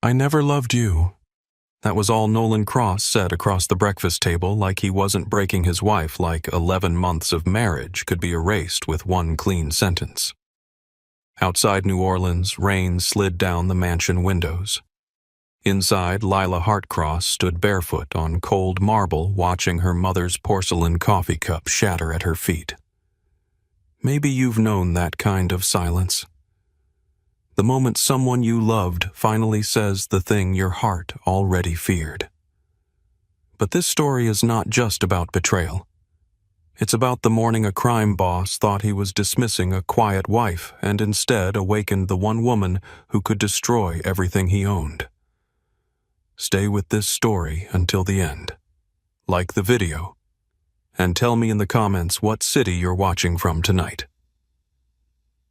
I never loved you. That was all Nolan Cross said across the breakfast table, like he wasn't breaking his wife, like 11 months of marriage could be erased with one clean sentence. Outside New Orleans, rain slid down the mansion windows. Inside, Lila Hartcross stood barefoot on cold marble, watching her mother's porcelain coffee cup shatter at her feet. Maybe you've known that kind of silence. The moment someone you loved finally says the thing your heart already feared. But this story is not just about betrayal. It's about the morning a crime boss thought he was dismissing a quiet wife and instead awakened the one woman who could destroy everything he owned. Stay with this story until the end. Like the video. And tell me in the comments what city you're watching from tonight.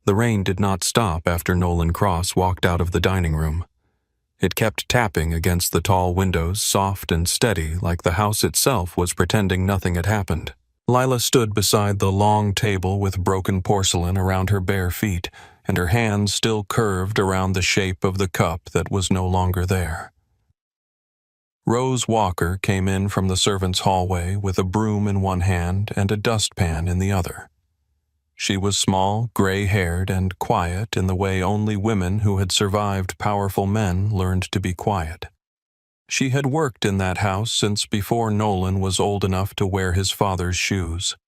The rain did not stop after Nolan Cross walked out of the dining room. It kept tapping against the tall windows, soft and steady, like the house itself was pretending nothing had happened. Lila stood beside the long table with broken porcelain around her bare feet, and her hands still curved around the shape of the cup that was no longer there. Rose Walker came in from the servants' hallway with a broom in one hand and a dustpan in the other. She was small, gray-haired, and quiet in the way only women who had survived powerful men learned to be quiet. She had worked in that house since before Nolan was old enough to wear his father's shoes.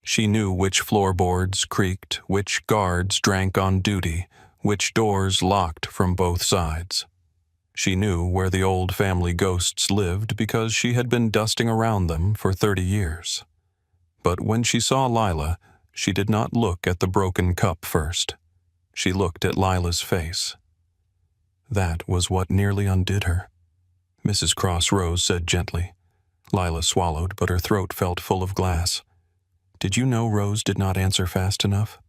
She knew which floorboards creaked, which guards drank on duty, which doors locked from both sides. She knew where the old family ghosts lived because she had been dusting around them for 30 years. But when she saw Lila, she did not look at the broken cup first. She looked at Lila's face. That was what nearly undid her. Mrs. Cross Rose said gently. Lila swallowed, but her throat felt full of glass. Did you know Rose did not answer fast enough?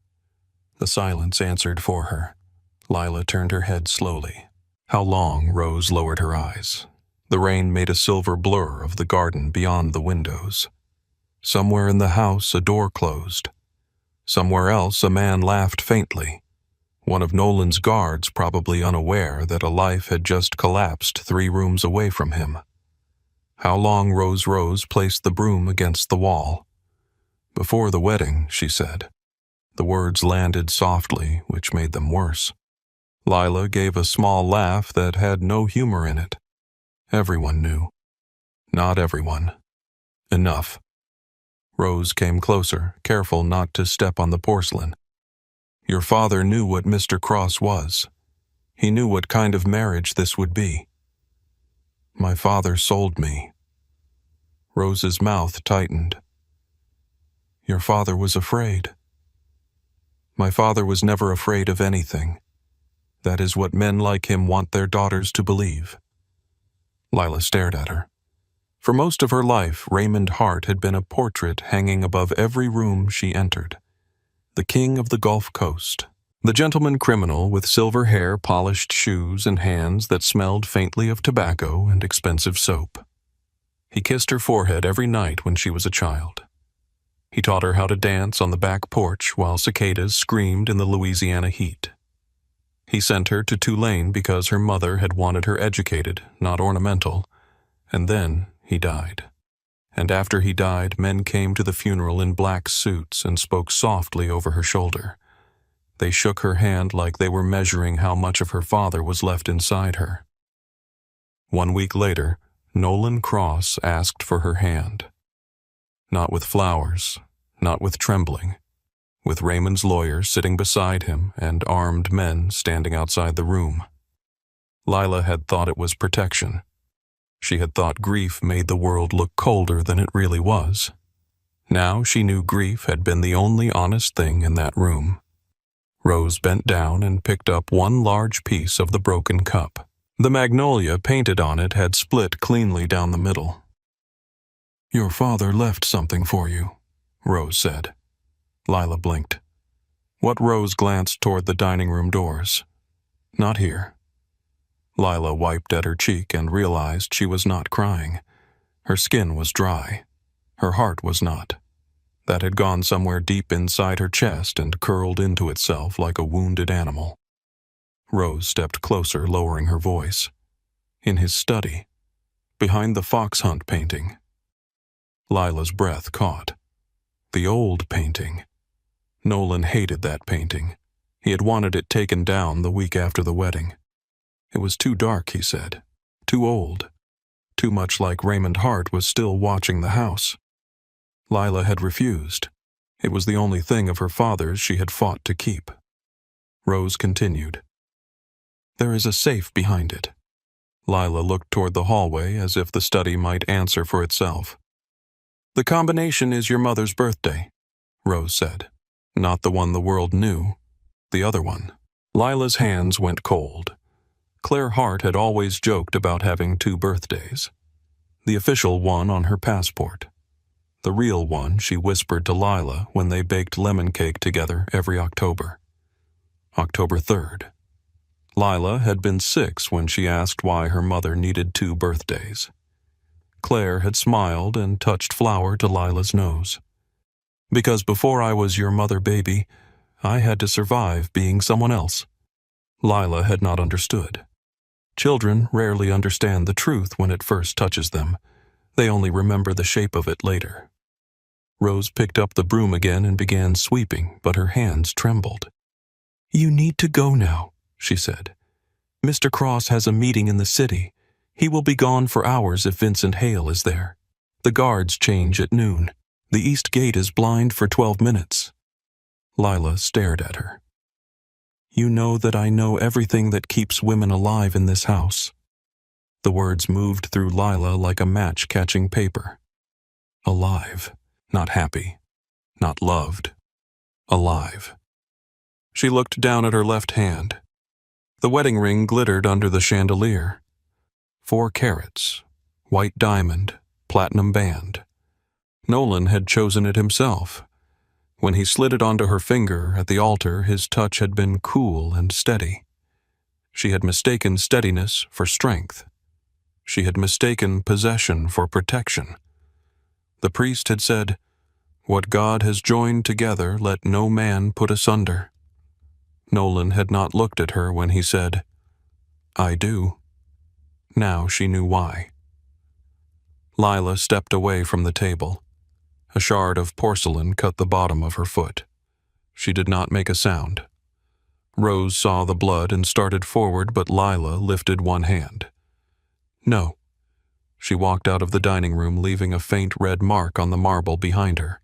The silence answered for her. Lila turned her head slowly. How long? Rose lowered her eyes. The rain made a silver blur of the garden beyond the windows. Somewhere in the house a door closed. Somewhere else a man laughed faintly. One of Nolan's guards, probably unaware that a life had just collapsed 3 rooms away from him. How long? Rose placed the broom against the wall. Before the wedding, she said. The words landed softly, which made them worse. Lila gave a small laugh that had no humor in it. Everyone knew. Not everyone. Enough. Rose came closer, careful not to step on the porcelain. Your father knew what Mr. Cross was. He knew what kind of marriage this would be. My father sold me. Rose's mouth tightened. Your father was afraid. My father was never afraid of anything. That is what men like him want their daughters to believe. Lila stared at her. For most of her life, Raymond Hart had been a portrait hanging above every room she entered. The king of the Gulf Coast. The gentleman criminal with silver hair, polished shoes, and hands that smelled faintly of tobacco and expensive soap. He kissed her forehead every night when she was a child. He taught her how to dance on the back porch while cicadas screamed in the Louisiana heat. He sent her to Tulane because her mother had wanted her educated, not ornamental, and then he died. And after he died, men came to the funeral in black suits and spoke softly over her shoulder. They shook her hand like they were measuring how much of her father was left inside her. 1 week later, Nolan Cross asked for her hand. Not with flowers, not with trembling, with Raymond's lawyer sitting beside him and armed men standing outside the room. Lila had thought it was protection. She had thought grief made the world look colder than it really was. Now she knew grief had been the only honest thing in that room. Rose bent down and picked up one large piece of the broken cup. The magnolia painted on it had split cleanly down the middle. Your father left something for you, Rose said. Lila blinked. Rose glanced toward the dining room doors. Not here. Lila wiped at her cheek and realized she was not crying. Her skin was dry. Her heart was not. That had gone somewhere deep inside her chest and curled into itself like a wounded animal. Rose stepped closer, lowering her voice. In his study, behind the fox hunt painting. Lila's breath caught. The old painting. Nolan hated that painting. He had wanted it taken down the week after the wedding. It was too dark, he said. Too old. Too much like Raymond Hart was still watching the house. Lila had refused. It was the only thing of her father's she had fought to keep. Rose continued. There is a safe behind it. Lila looked toward the hallway as if the study might answer for itself. The combination is your mother's birthday, Rose said. Not the one the world knew. The other one. Lila's hands went cold. Claire Hart had always joked about having 2 birthdays. The official one on her passport. The real one she whispered to Lila when they baked lemon cake together every October. October 3rd. Lila had been 6 when she asked why her mother needed 2 birthdays. Claire had smiled and touched flour to Lila's nose. Because before I was your mother, baby, I had to survive being someone else. Lila had not understood. Children rarely understand the truth when it first touches them. They only remember the shape of it later. Rose picked up the broom again and began sweeping, but her hands trembled. You need to go now, she said. Mr. Cross has a meeting in the city. He will be gone for hours if Vincent Hale is there. The guards change at noon. The east gate is blind for 12 minutes. Lila stared at her. You know that I know everything that keeps women alive in this house. The words moved through Lila like a match catching paper. Alive, not happy, not loved. Alive. She looked down at her left hand. The wedding ring glittered under the chandelier. 4 carats, white diamond, platinum band. Nolan had chosen it himself. When he slid it onto her finger at the altar, his touch had been cool and steady. She had mistaken steadiness for strength. She had mistaken possession for protection. The priest had said, "What God has joined together, let no man put asunder." Nolan had not looked at her when he said, "I do." Now she knew why. Lila stepped away from the table. A shard of porcelain cut the bottom of her foot. She did not make a sound. Rose saw the blood and started forward, but Lila lifted one hand. No. She walked out of the dining room, leaving a faint red mark on the marble behind her.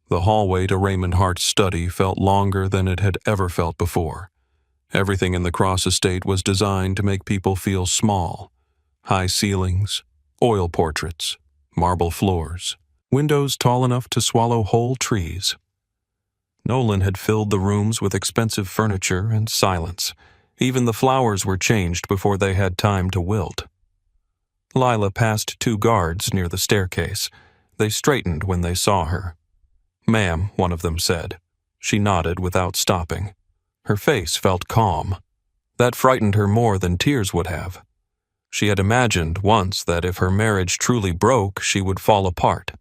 The hallway to Raymond Hart's study felt longer than it had ever felt before. Everything in the Cross estate was designed to make people feel small. High ceilings, oil portraits, marble floors, windows tall enough to swallow whole trees. Nolan had filled the rooms with expensive furniture and silence. Even the flowers were changed before they had time to wilt. Lila passed 2 guards near the staircase. They straightened when they saw her. "Ma'am," one of them said. She nodded without stopping. Her face felt calm. That frightened her more than tears would have. She had imagined once that if her marriage truly broke, she would fall apart.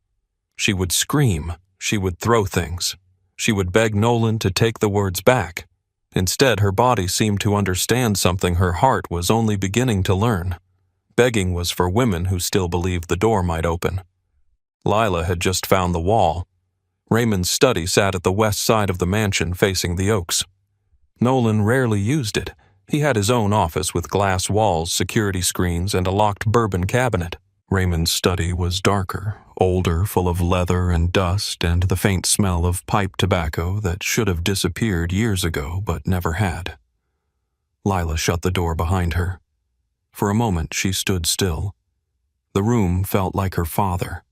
She would scream. She would throw things. She would beg Nolan to take the words back. Instead, her body seemed to understand something her heart was only beginning to learn. Begging was for women who still believed the door might open. Lila had just found the wall. Raymond's study sat at the west side of the mansion facing the Oaks. Nolan rarely used it. He had his own office with glass walls, security screens, and a locked bourbon cabinet. Raymond's study was darker, older, full of leather and dust and the faint smell of pipe tobacco that should have disappeared years ago but never had. Lila shut the door behind her. For a moment she stood still. The room felt like her father.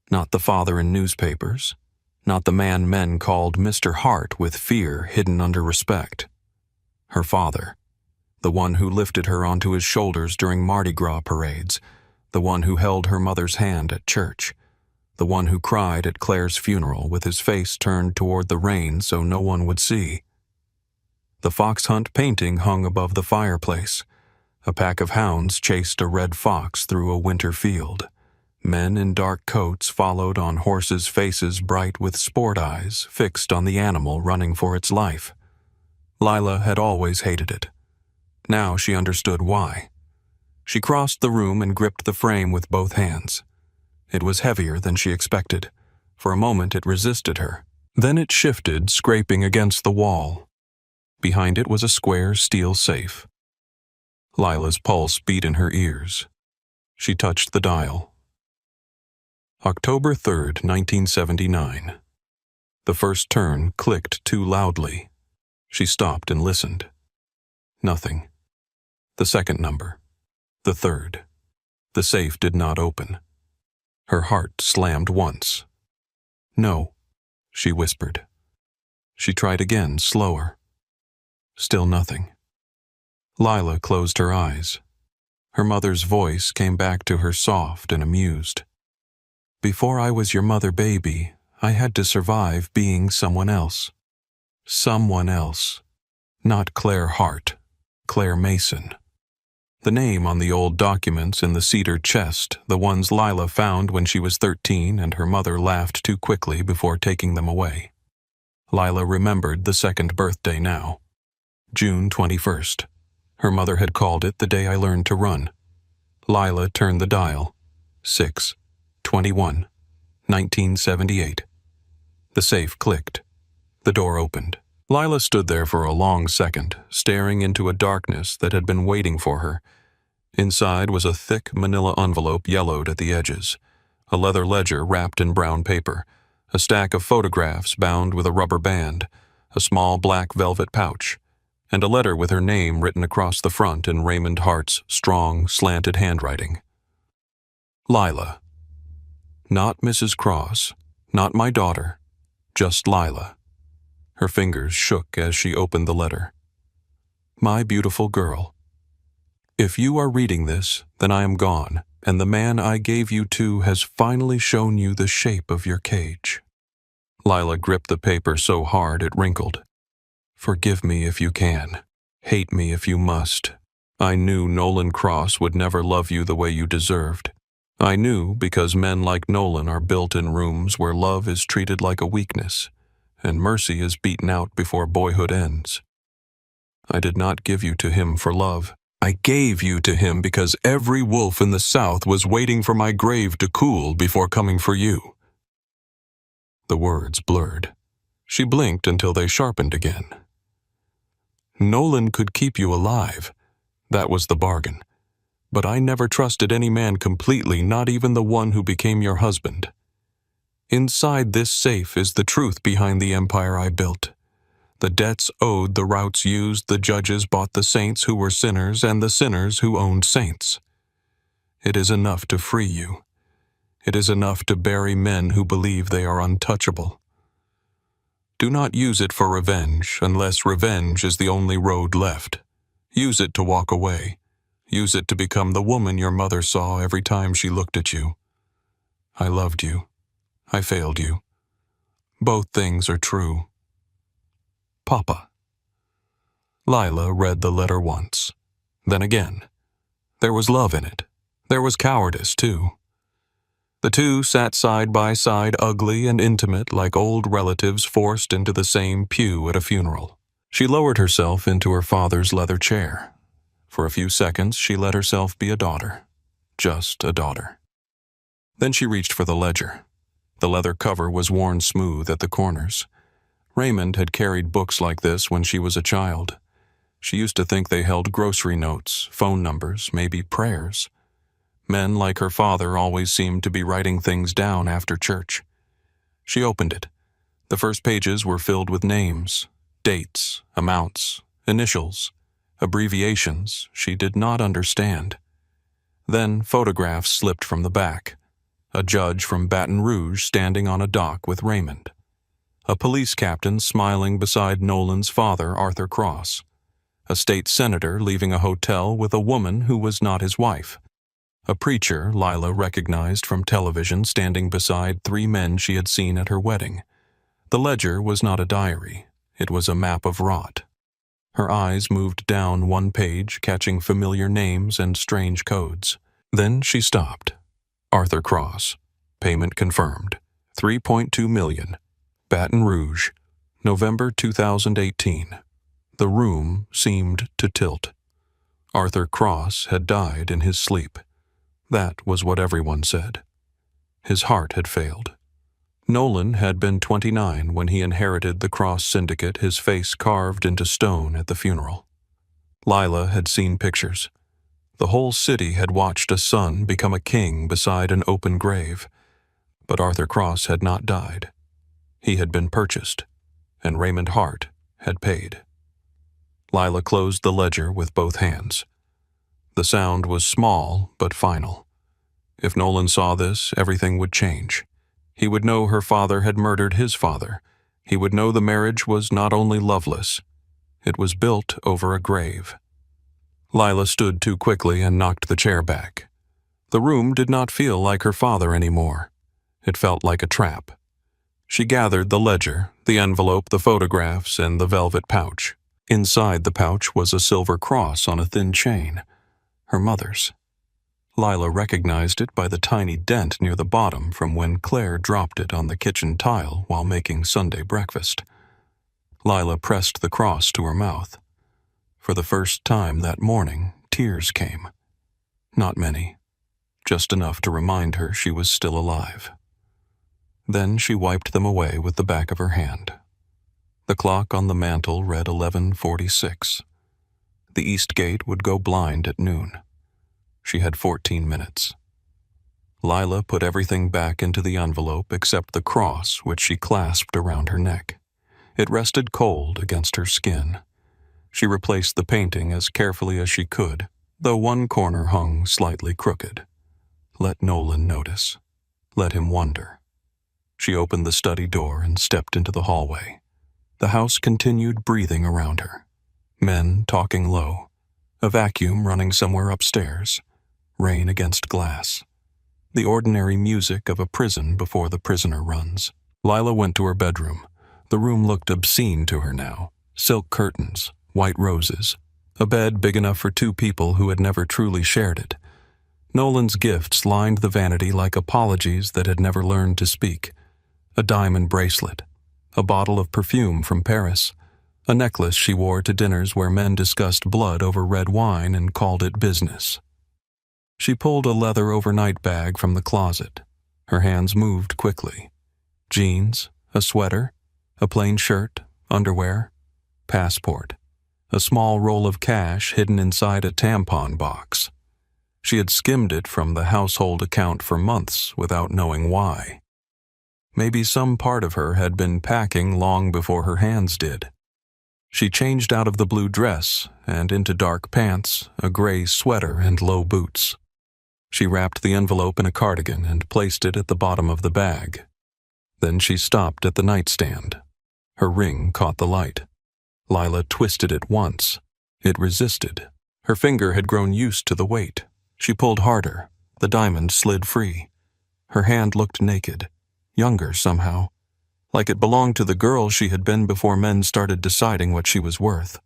Not the father in newspapers. Not the man men called Mr. Hart with fear hidden under respect. Her father. The one who lifted her onto his shoulders during Mardi Gras parades. The one who held her mother's hand at church. The one who cried at Claire's funeral with his face turned toward the rain so no one would see. The fox hunt painting hung above the fireplace. A pack of hounds chased a red fox through a winter field. Men in dark coats followed on horses' faces bright with sport eyes fixed on the animal running for its life. Lila had always hated it. Now she understood why. She crossed the room and gripped the frame with both hands. It was heavier than she expected. For a moment it resisted her. Then it shifted, scraping against the wall. Behind it was a square steel safe. Lila's pulse beat in her ears. She touched the dial. October 3rd, 1979. The first turn clicked too loudly. She stopped and listened. Nothing. The second number. The third. The safe did not open. Her heart slammed once. "No," she whispered. She tried again, slower. Still nothing. Lila closed her eyes. Her mother's voice came back to her, soft and amused. "Before I was your mother, baby, I had to survive being someone else. Someone else. Not Claire Hart, Claire Mason." The name on the old documents in the cedar chest, the ones Lila found when she was 13 and her mother laughed too quickly before taking them away. Lila remembered the second birthday now. June 21st. Her mother had called it the day I learned to run. Lila turned the dial. 6:21, 1978. The safe clicked. The door opened. Lila stood there for a long second, staring into a darkness that had been waiting for her. Inside was a thick manila envelope yellowed at the edges, a leather ledger wrapped in brown paper, a stack of photographs bound with a rubber band, a small black velvet pouch, and a letter with her name written across the front in Raymond Hart's strong, slanted handwriting. Lila. Not Mrs. Cross, not my daughter, just Lila. Her fingers shook as she opened the letter. My beautiful girl. If you are reading this, then I am gone, and the man I gave you to has finally shown you the shape of your cage. Lila gripped the paper so hard it wrinkled. Forgive me if you can. Hate me if you must. I knew Nolan Cross would never love you the way you deserved. I knew because men like Nolan are built in rooms where love is treated like a weakness, and mercy is beaten out before boyhood ends. I did not give you to him for love. I gave you to him because every wolf in the South was waiting for my grave to cool before coming for you. The words blurred. She blinked until they sharpened again. Nolan could keep you alive. That was the bargain. But I never trusted any man completely, not even the one who became your husband. Inside this safe is the truth behind the empire I built. The debts owed, the routes used, the judges bought the saints who were sinners, and the sinners who owned saints. It is enough to free you. It is enough to bury men who believe they are untouchable. Do not use it for revenge, unless revenge is the only road left. Use it to walk away. Use it to become the woman your mother saw every time she looked at you. I loved you. I failed you. Both things are true. Papa. Lila read the letter once, then again. There was love in it. There was cowardice, too. The two sat side by side, ugly and intimate, like old relatives forced into the same pew at a funeral. She lowered herself into her father's leather chair. For a few seconds, she let herself be a daughter. Just a daughter. Then she reached for the ledger. The leather cover was worn smooth at the corners. Raymond had carried books like this when she was a child. She used to think they held grocery notes, phone numbers, maybe prayers. Men like her father always seemed to be writing things down after church. She opened it. The first pages were filled with names, dates, amounts, initials, abbreviations she did not understand. Then photographs slipped from the back. A judge from Baton Rouge standing on a dock with Raymond. A police captain smiling beside Nolan's father, Arthur Cross. A state senator leaving a hotel with a woman who was not his wife. A preacher Lila recognized from television standing beside three men she had seen at her wedding. The ledger was not a diary. It was a map of rot. Her eyes moved down one page, catching familiar names and strange codes. Then she stopped. Arthur Cross. Payment confirmed. $3.2 million. Baton Rouge. November 2018. The room seemed to tilt. Arthur Cross had died in his sleep. That was what everyone said. His heart had failed. Nolan had been 29 when he inherited the Cross Syndicate, his face carved into stone at the funeral. Lila had seen pictures. The whole city had watched a son become a king beside an open grave. But Arthur Cross had not died. He had been purchased, and Raymond Hart had paid. Lila closed the ledger with both hands. The sound was small but final. If Nolan saw this, everything would change. He would know her father had murdered his father. He would know the marriage was not only loveless, it was built over a grave. Lila stood too quickly and knocked the chair back. The room did not feel like her father anymore. It felt like a trap. She gathered the ledger, the envelope, the photographs, and the velvet pouch. Inside the pouch was a silver cross on a thin chain. Her mother's. Lila recognized it by the tiny dent near the bottom from when Claire dropped it on the kitchen tile while making Sunday breakfast. Lila pressed the cross to her mouth. For the first time that morning, tears came. Not many, just enough to remind her she was still alive. Then she wiped them away with the back of her hand. The clock on the mantel read 11:46. The east gate would go blind at noon. She had 14 minutes. Lila put everything back into the envelope except the cross, which she clasped around her neck. It rested cold against her skin. She replaced the painting as carefully as she could, though one corner hung slightly crooked. Let Nolan notice. Let him wonder. She opened the study door and stepped into the hallway. The house continued breathing around her. Men talking low. A vacuum running somewhere upstairs. Rain against glass. The ordinary music of a prison before the prisoner runs. Lila went to her bedroom. The room looked obscene to her now. Silk curtains, white roses, a bed big enough for two people who had never truly shared it. Nolan's gifts lined the vanity like apologies that had never learned to speak. A diamond bracelet, a bottle of perfume from Paris, a necklace she wore to dinners where men discussed blood over red wine and called it business. She pulled a leather overnight bag from the closet. Her hands moved quickly. Jeans, a sweater, a plain shirt, underwear, passport, a small roll of cash hidden inside a tampon box. She had skimmed it from the household account for months without knowing why. Maybe some part of her had been packing long before her hands did. She changed out of the blue dress and into dark pants, a gray sweater, and low boots. She wrapped the envelope in a cardigan and placed it at the bottom of the bag. Then she stopped at the nightstand. Her ring caught the light. Lila twisted it once. It resisted. Her finger had grown used to the weight. She pulled harder. The diamond slid free. Her hand looked naked, younger somehow, like it belonged to the girl she had been before men started deciding what she was worth.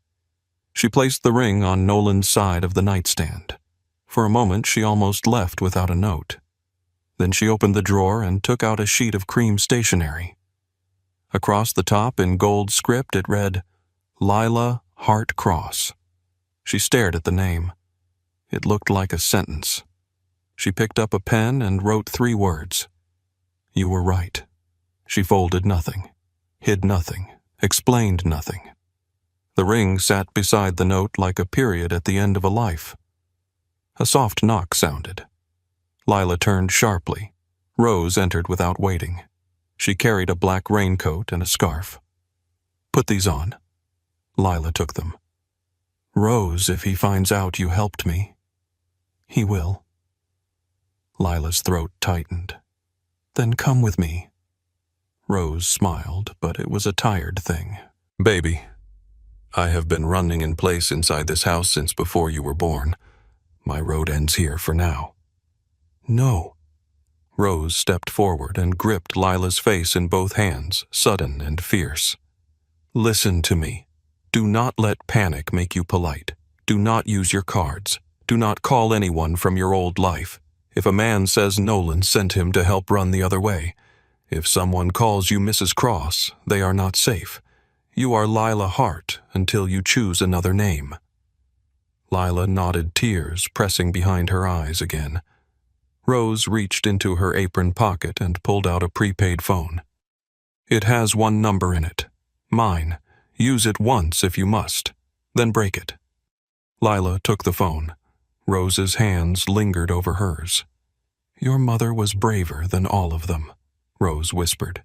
She placed the ring on Nolan's side of the nightstand. For a moment, she almost left without a note. Then she opened the drawer and took out a sheet of cream stationery. Across the top in gold script it read, Lila Hart Cross. She stared at the name. It looked like a sentence. She picked up a pen and wrote 3 words. You were right. She folded nothing, hid nothing, explained nothing. The ring sat beside the note like a period at the end of a life. A soft knock sounded. Lila turned sharply. Rose entered without waiting. She carried a black raincoat and a scarf. Put these on. Lila took them. Rose, if he finds out you helped me. He will. Lila's throat tightened. Then come with me. Rose smiled, but it was a tired thing. Baby, I have been running in place inside this house since before you were born. My road ends here for now. No. Rose stepped forward and gripped Lila's face in both hands, sudden and fierce. Listen to me. Do not let panic make you polite. Do not use your cards. Do not call anyone from your old life. If a man says Nolan sent him to help run the other way, if someone calls you Mrs. Cross, they are not safe. You are Lila Hart until you choose another name. Lila nodded, tears pressing behind her eyes again. Rose reached into her apron pocket and pulled out a prepaid phone. It has one number in it. Mine. Use it once if you must. Then break it. Lila took the phone. Rose's hands lingered over hers. Your mother was braver than all of them, Rose whispered.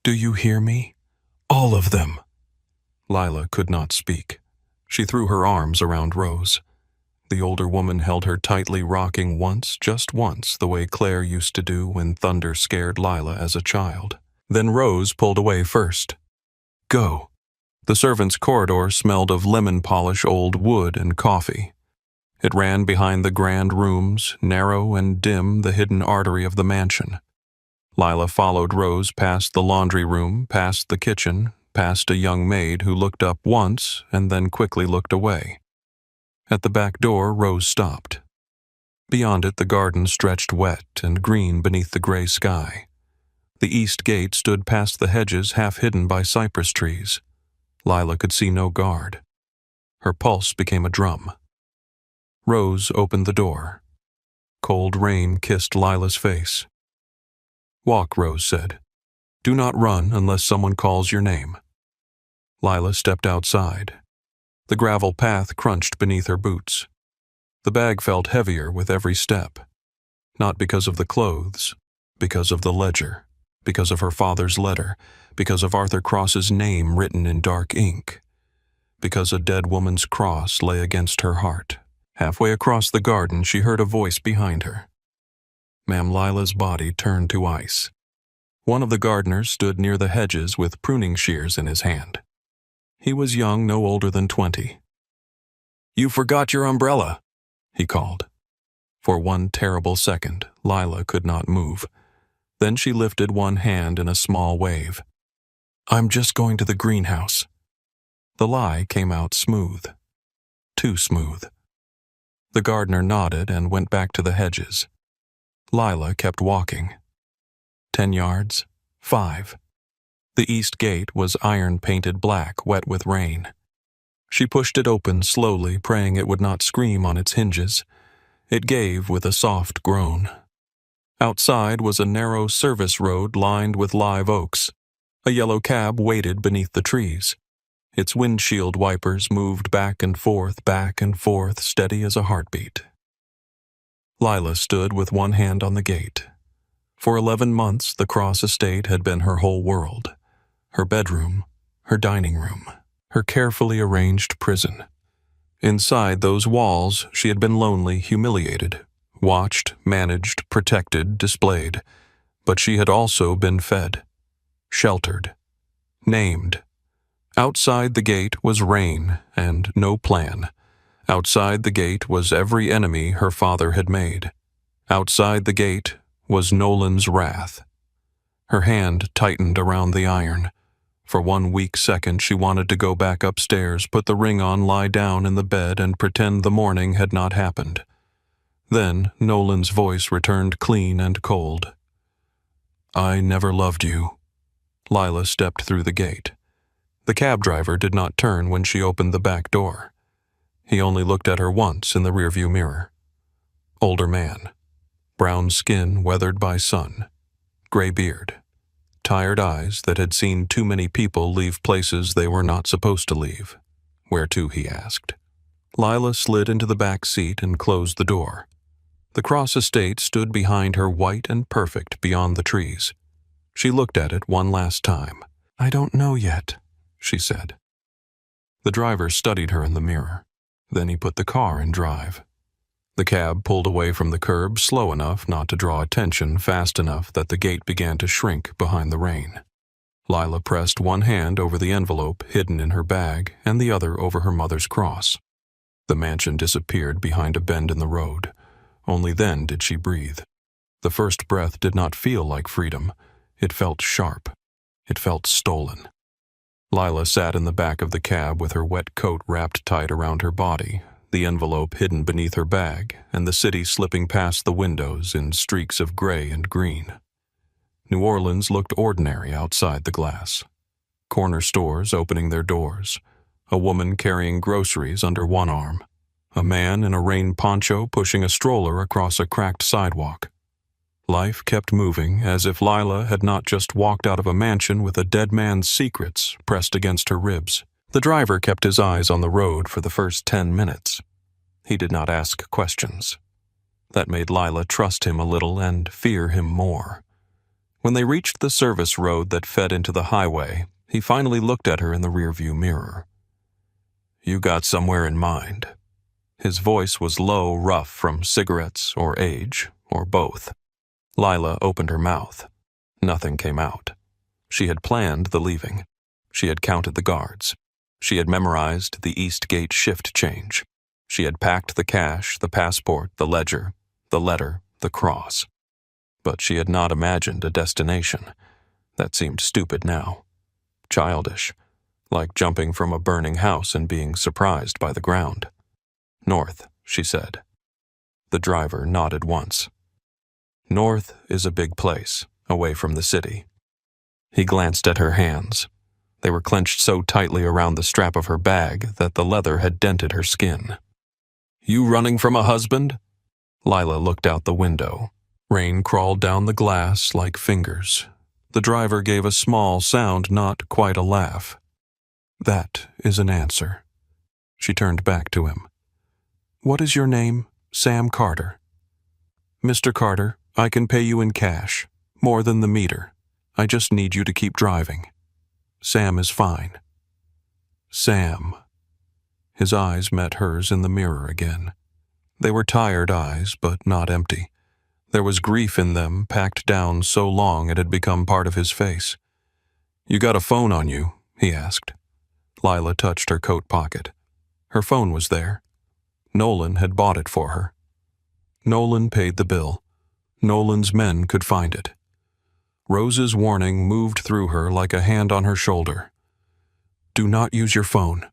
Do you hear me? All of them. Lila could not speak. She threw her arms around Rose. The older woman held her tightly, rocking once, just once, the way Claire used to do when thunder scared Lila as a child. Then Rose pulled away first. Go. The servants' corridor smelled of lemon polish, old wood, and coffee. It ran behind the grand rooms, narrow and dim, the hidden artery of the mansion. Lila followed Rose past the laundry room, past the kitchen, past a young maid who looked up once and then quickly looked away. At the back door, Rose stopped. Beyond it, the garden stretched wet and green beneath the gray sky. The east gate stood past the hedges, half hidden by cypress trees. Lila could see no guard. Her pulse became a drum. Rose opened the door. Cold rain kissed Lila's face. Walk, Rose said. Do not run unless someone calls your name. Lila stepped outside. The gravel path crunched beneath her boots. The bag felt heavier with every step. Not because of the clothes, because of the ledger, because of her father's letter, because of Arthur Cross's name written in dark ink, because a dead woman's cross lay against her heart. Halfway across the garden, she heard a voice behind her. Ma'am Lila's body turned to ice. One of the gardeners stood near the hedges with pruning shears in his hand. He was young, no older than 20. You forgot your umbrella, he called. For one terrible second, Lila could not move. Then she lifted one hand in a small wave. I'm just going to the greenhouse. The lie came out smooth. Too smooth. The gardener nodded and went back to the hedges. Lila kept walking. 10 yards, 5. The east gate was iron-painted black, wet with rain. She pushed it open slowly, praying it would not scream on its hinges. It gave with a soft groan. Outside was a narrow service road lined with live oaks. A yellow cab waited beneath the trees. Its windshield wipers moved back and forth, steady as a heartbeat. Lila stood with one hand on the gate. For 11 months, the Cross estate had been her whole world. Her bedroom, her dining room, her carefully arranged prison. Inside those walls, she had been lonely, humiliated, watched, managed, protected, displayed. But she had also been fed, sheltered, named. Outside the gate was rain and no plan. Outside the gate was every enemy her father had made. Outside the gate was Nolan's wrath. Her hand tightened around the iron. For 1 weak second she wanted to go back upstairs, put the ring on, lie down in the bed, and pretend the morning had not happened. Then Nolan's voice returned clean and cold. I never loved you. Lila stepped through the gate. The cab driver did not turn when she opened the back door. He only looked at her once in the rearview mirror. Older man. Brown skin weathered by sun. Gray beard. Tired eyes that had seen too many people leave places they were not supposed to leave. Where to, he asked. Lila slid into the back seat and closed the door. The Cross estate stood behind her, white and perfect beyond the trees. She looked at it one last time. I don't know yet, she said. The driver studied her in the mirror. Then he put the car in drive. The cab pulled away from the curb slow enough not to draw attention, fast enough that the gate began to shrink behind the rain. Lila pressed one hand over the envelope hidden in her bag and the other over her mother's cross. The mansion disappeared behind a bend in the road. Only then did she breathe. The first breath did not feel like freedom. It felt sharp. It felt stolen. Lila sat in the back of the cab with her wet coat wrapped tight around her body, the envelope hidden beneath her bag, and the city slipping past the windows in streaks of gray and green. New Orleans looked ordinary outside the glass. Corner stores opening their doors, a woman carrying groceries under one arm, A man in a rain poncho pushing a stroller across a cracked sidewalk. Life kept moving as if Lila had not just walked out of a mansion with a dead man's secrets pressed against her ribs. The driver kept his eyes on the road for the first 10 minutes. He did not ask questions. That made Lila trust him a little and fear him more. When they reached the service road that fed into the highway, he finally looked at her in the rearview mirror. "You got somewhere in mind." His voice was low, rough from cigarettes or age, or both. Lila opened her mouth. Nothing came out. She had planned the leaving. She had counted the guards. She had memorized the East Gate shift change. She had packed the cash, the passport, the ledger, the letter, the cross. But she had not imagined a destination. That seemed stupid now. Childish. Like jumping from a burning house and being surprised by the ground. "North," she said. The driver nodded once. "North is a big place, away from the city." He glanced at her hands. They were clenched so tightly around the strap of her bag that the leather had dented her skin. "You running from a husband?" Lila looked out the window. Rain crawled down the glass like fingers. The driver gave a small sound, not quite a laugh. "That is an answer." She turned back to him. "What is your name?" "Sam Carter." "Mr. Carter, I can pay you in cash, more than the meter. I just need you to keep driving. Sam is fine." Sam. His eyes met hers in the mirror again. They were tired eyes, but not empty. There was grief in them, packed down so long it had become part of his face. "You got a phone on you?" he asked. Lila touched her coat pocket. Her phone was there. Nolan had bought it for her. Nolan paid the bill. Nolan's men could find it. Rose's warning moved through her like a hand on her shoulder. "Do not use your phone."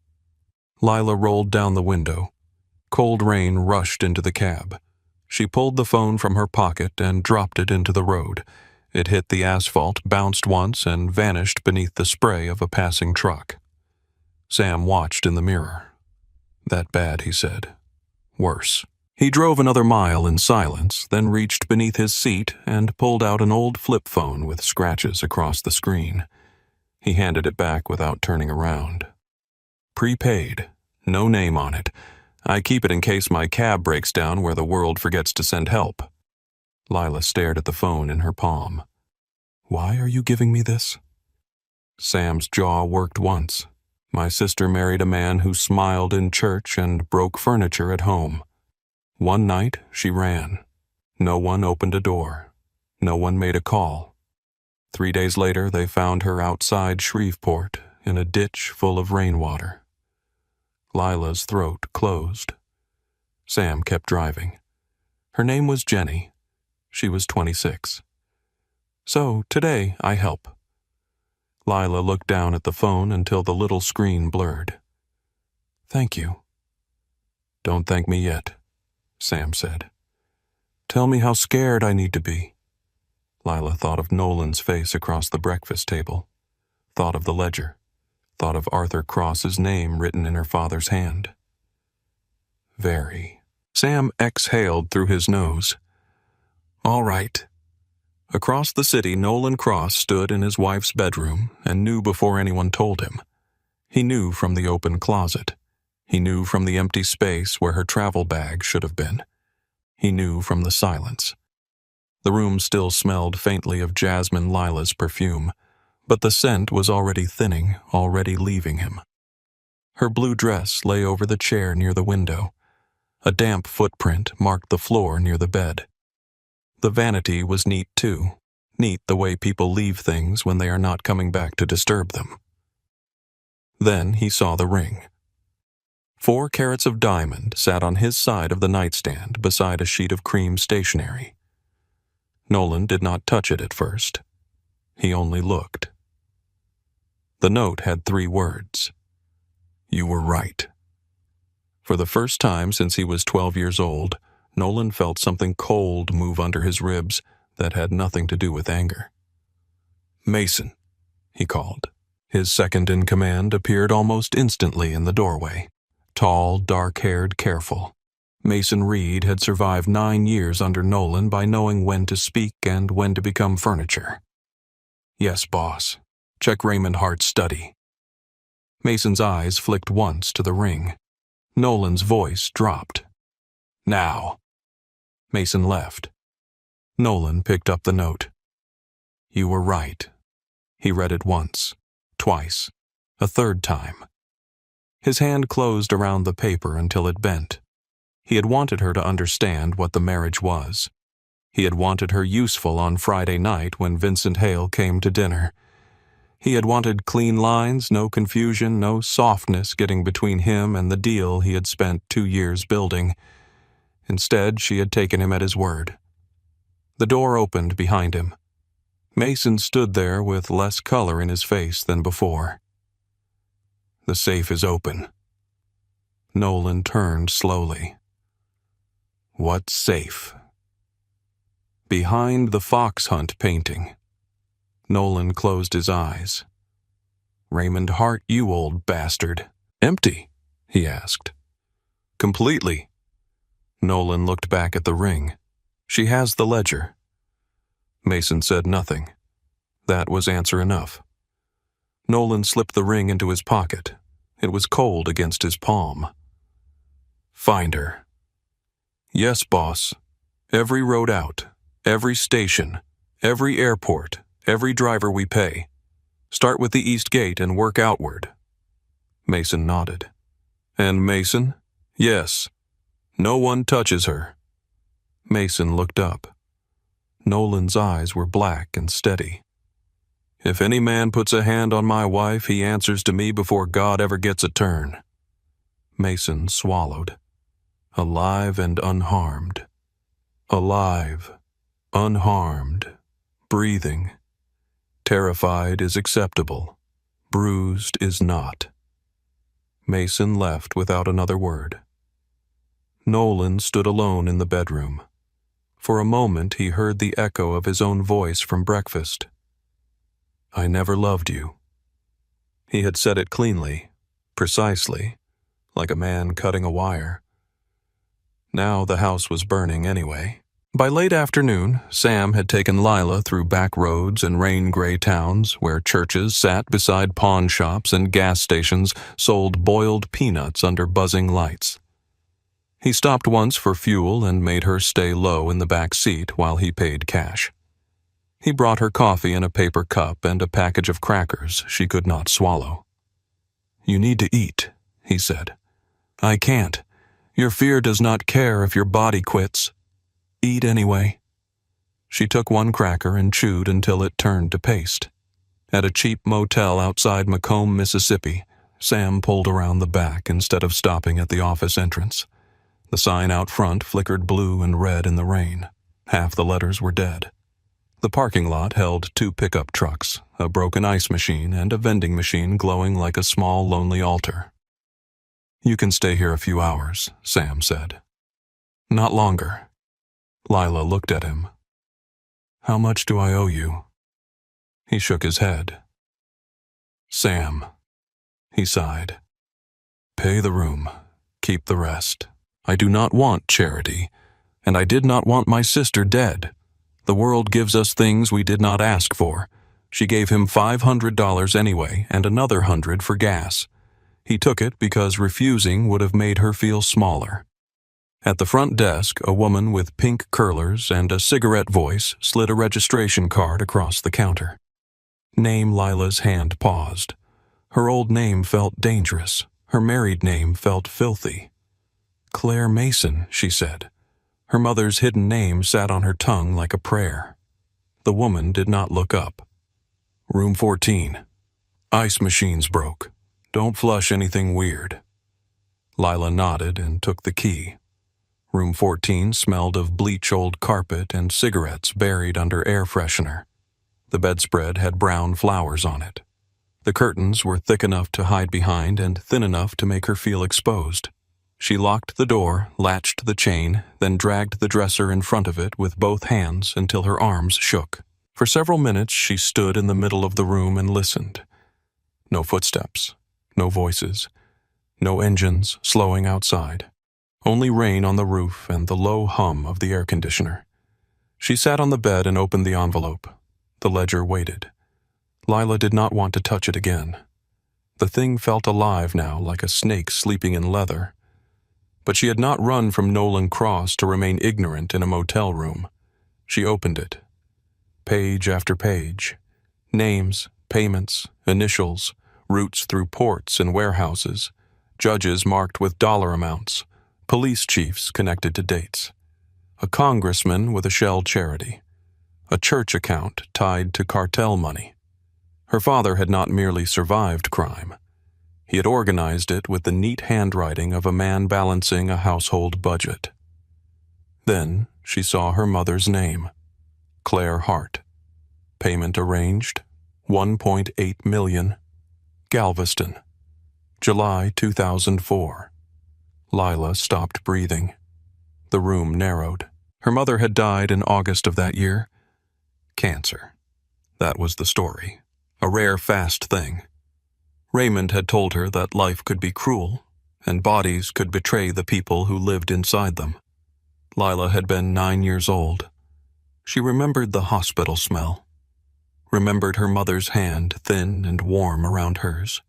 Lila rolled down the window. Cold rain rushed into the cab. She pulled the phone from her pocket and dropped it into the road. It hit the asphalt, bounced once, and vanished beneath the spray of a passing truck. Sam watched in the mirror. "That bad," he said. "Worse." He drove another mile in silence, then reached beneath his seat and pulled out an old flip phone with scratches across the screen. He handed it back without turning around. "Prepaid. No name on it. I keep it in case my cab breaks down where the world forgets to send help." Lila stared at the phone in her palm. "Why are you giving me this?" Sam's jaw worked once. "My sister married a man who smiled in church and broke furniture at home. One night, she ran. No one opened a door. No one made a call. 3 days later, they found her outside Shreveport in a ditch full of rainwater." Lila's throat closed. Sam kept driving. Her name was Jenny. She was 26. "So, today, I help." Lila looked down at the phone until the little screen blurred. "Thank you." "Don't thank me yet," Sam said. "Tell me how scared I need to be." Lila thought of Nolan's face across the breakfast table, thought of the ledger, thought of Arthur Cross's name written in her father's hand. "Very." Sam exhaled through his nose. "All right." Across the city, Nolan Cross stood in his wife's bedroom and knew before anyone told him. He knew from the open closet. He knew from the empty space where her travel bag should have been. He knew from the silence. The room still smelled faintly of Jasmine Lila's perfume, but the scent was already thinning, already leaving him. Her blue dress lay over the chair near the window. A damp footprint marked the floor near the bed. The vanity was neat too, neat the way people leave things when they are not coming back to disturb them. Then he saw the ring. 4 carats of diamond sat on his side of the nightstand beside a sheet of cream stationery. Nolan did not touch it at first. He only looked. The note had 3 words. "You were right." For the first time since he was 12 years old, Nolan felt something cold move under his ribs that had nothing to do with anger. "Mason," he called. His second in command appeared almost instantly in the doorway. tall, dark-haired, careful. Mason Reed had survived 9 years under Nolan by knowing when to speak and when to become furniture. "Yes, boss. Check Raymond Hart's study." Mason's eyes flicked once to the ring. Nolan's voice dropped. "Now." Mason left. Nolan picked up the note. "You were right." He read it once, twice, a third time. His hand closed around the paper until it bent. He had wanted her to understand what the marriage was. He had wanted her useful on Friday night when Vincent Hale came to dinner. He had wanted clean lines, no confusion, no softness getting between him and the deal he had spent 2 years building. Instead, she had taken him at his word. The door opened behind him. Mason stood there with less color in his face than before. "The safe is open." Nolan turned slowly. "What safe?" "Behind the fox hunt painting." Nolan closed his eyes. "Raymond Hart, you old bastard. Empty?" he asked. "Completely." Nolan looked back at the ring. "She has the ledger." Mason said nothing. That was answer enough. Nolan slipped the ring into his pocket. It was cold against his palm. "Find her." "Yes, boss. Every road out, every station, every airport, every driver we pay. Start with the east gate and work outward." Mason nodded. "And Mason?" "Yes. No one touches her." Mason looked up. Nolan's eyes were black and steady. "If any man puts a hand on my wife, he answers to me before God ever gets a turn." Mason swallowed. Alive and unharmed. Alive, unharmed, breathing. Terrified is acceptable. Bruised is not. Mason left without another word. Nolan stood alone in the bedroom. For a moment he heard the echo of his own voice from breakfast. "I never loved you." He had said it cleanly, precisely, like a man cutting a wire. Now the house was burning anyway. By late afternoon, Sam had taken Lila through back roads and rain-gray towns where churches sat beside pawn shops and gas stations sold boiled peanuts under buzzing lights. He stopped once for fuel and made her stay low in the back seat while he paid cash. He brought her coffee in a paper cup and a package of crackers she could not swallow. "You need to eat," he said. "I can't. Your fear does not care if your body quits. Eat anyway." She took one cracker and chewed until it turned to paste. At a cheap motel outside Macomb, Mississippi, Sam pulled around the back instead of stopping at the office entrance. The sign out front flickered blue and red in the rain. Half the letters were dead. The parking lot held 2 pickup trucks, a broken ice machine, and a vending machine glowing like a small, lonely altar. "You can stay here a few hours," Sam said. "Not longer." Lila looked at him. "How much do I owe you?" He shook his head. "Sam," he sighed. "Pay the room. Keep the rest. I do not want charity, and I did not want my sister dead. The world gives us things we did not ask for. She gave him $500 anyway, and another 100 for gas. He took it because refusing would have made her feel smaller." At the front desk, a woman with pink curlers and a cigarette voice slid a registration card across the counter. Name Lila's hand paused. Her old name felt dangerous. Her married name felt filthy. "Claire Mason," she said. Her mother's hidden name sat on her tongue like a prayer. The woman did not look up. "Room 14. Ice machine's broke. Don't flush anything weird." Lila nodded and took the key. Room 14 smelled of bleach old carpet and cigarettes buried under air freshener. The bedspread had brown flowers on it. The curtains were thick enough to hide behind and thin enough to make her feel exposed. She locked the door, latched the chain, then dragged the dresser in front of it with both hands until her arms shook. For several minutes she stood in the middle of the room and listened. No footsteps, no voices, No engines slowing outside. Only rain on the roof and the low hum of the air conditioner. She sat on the bed and opened the envelope. The ledger waited. Lila did not want to touch it again. The thing felt alive now, like a snake sleeping in leather. But she had not run from Nolan Cross to remain ignorant in a motel room. She opened it. Page after page. Names, payments, initials, routes through ports and warehouses, judges marked with dollar amounts, police chiefs connected to dates, a congressman with a shell charity, a church account tied to cartel money. Her father had not merely survived crime. He had organized it with the neat handwriting of a man balancing a household budget. Then she saw her mother's name, Claire Hart. Payment arranged, $1.8 million. Galveston, July 2004. Lila stopped breathing. The room narrowed. Her mother had died in August of that year. Cancer. That was the story. A rare, fast thing. Raymond had told her that life could be cruel, and bodies could betray the people who lived inside them. Lila had been 9 years old. She remembered the hospital smell. Remembered her mother's hand, thin and warm around hers.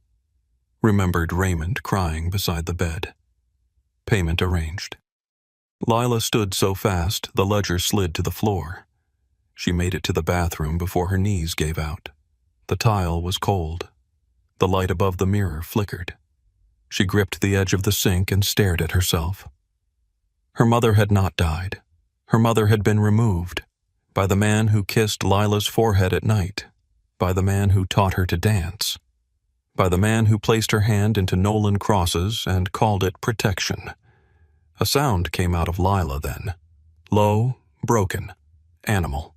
Remembered Raymond crying beside the bed. Payment arranged. Lila stood so fast the ledger slid to the floor. She made it to the bathroom before her knees gave out. The tile was cold. The light above the mirror flickered. She gripped the edge of the sink and stared at herself. Her mother had not died. Her mother had been removed. By the man who kissed Lila's forehead at night. By the man who taught her to dance. By the man who placed her hand into Nolan Cross's and called it protection. A sound came out of Lila then. Low, broken, animal.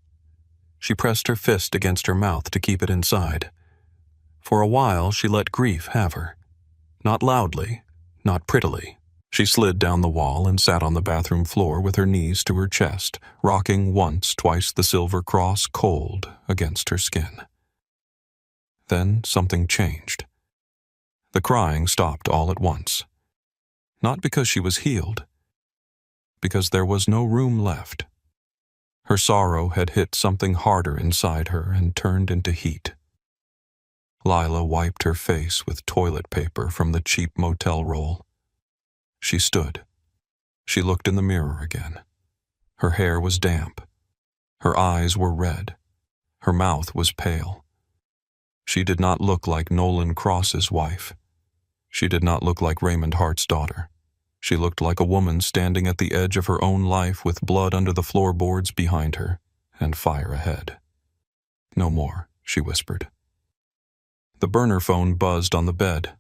She pressed her fist against her mouth to keep it inside. For a while she let grief have her. Not loudly, not prettily. She slid down the wall and sat on the bathroom floor with her knees to her chest, rocking once, twice the silver cross cold against her skin. Then something changed. The crying stopped all at once. Not because she was healed, because there was no room left. Her sorrow had hit something harder inside her and turned into heat. Lila wiped her face with toilet paper from the cheap motel roll. She stood. She looked in the mirror again. Her hair was damp. Her eyes were red. Her mouth was pale. She did not look like Nolan Cross's wife. She did not look like Raymond Hart's daughter. She looked like a woman standing at the edge of her own life with blood under the floorboards behind her and fire ahead. "No more," she whispered. The burner phone buzzed on the bed.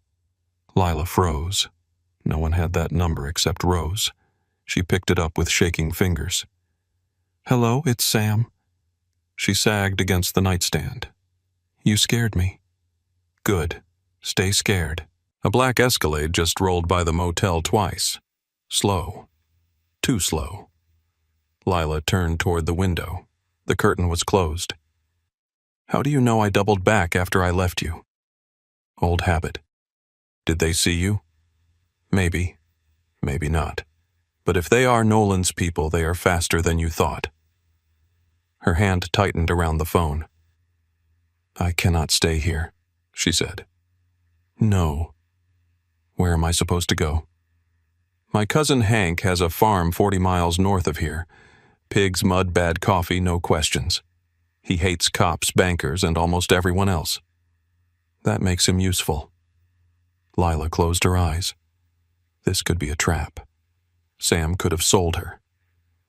Lila froze. No one had that number except Rose. She picked it up with shaking fingers. "Hello, it's Sam." She sagged against the nightstand. "You scared me." "Good. Stay scared." A black Escalade just rolled by the motel twice. Slow. Too slow. Lila turned toward the window. The curtain was closed. "How do you know I doubled back after I left you?" "Old habit." "Did they see you?" "Maybe. Maybe not. But if they are Nolan's people, they are faster than you thought." Her hand tightened around the phone. "I cannot stay here," she said. "No." "Where am I supposed to go?" "My cousin Hank has a farm 40 miles north of here. Pigs, mud, bad coffee, no questions. He hates cops, bankers, and almost everyone else. That makes him useful." Lila closed her eyes. This could be a trap. Sam could have sold her.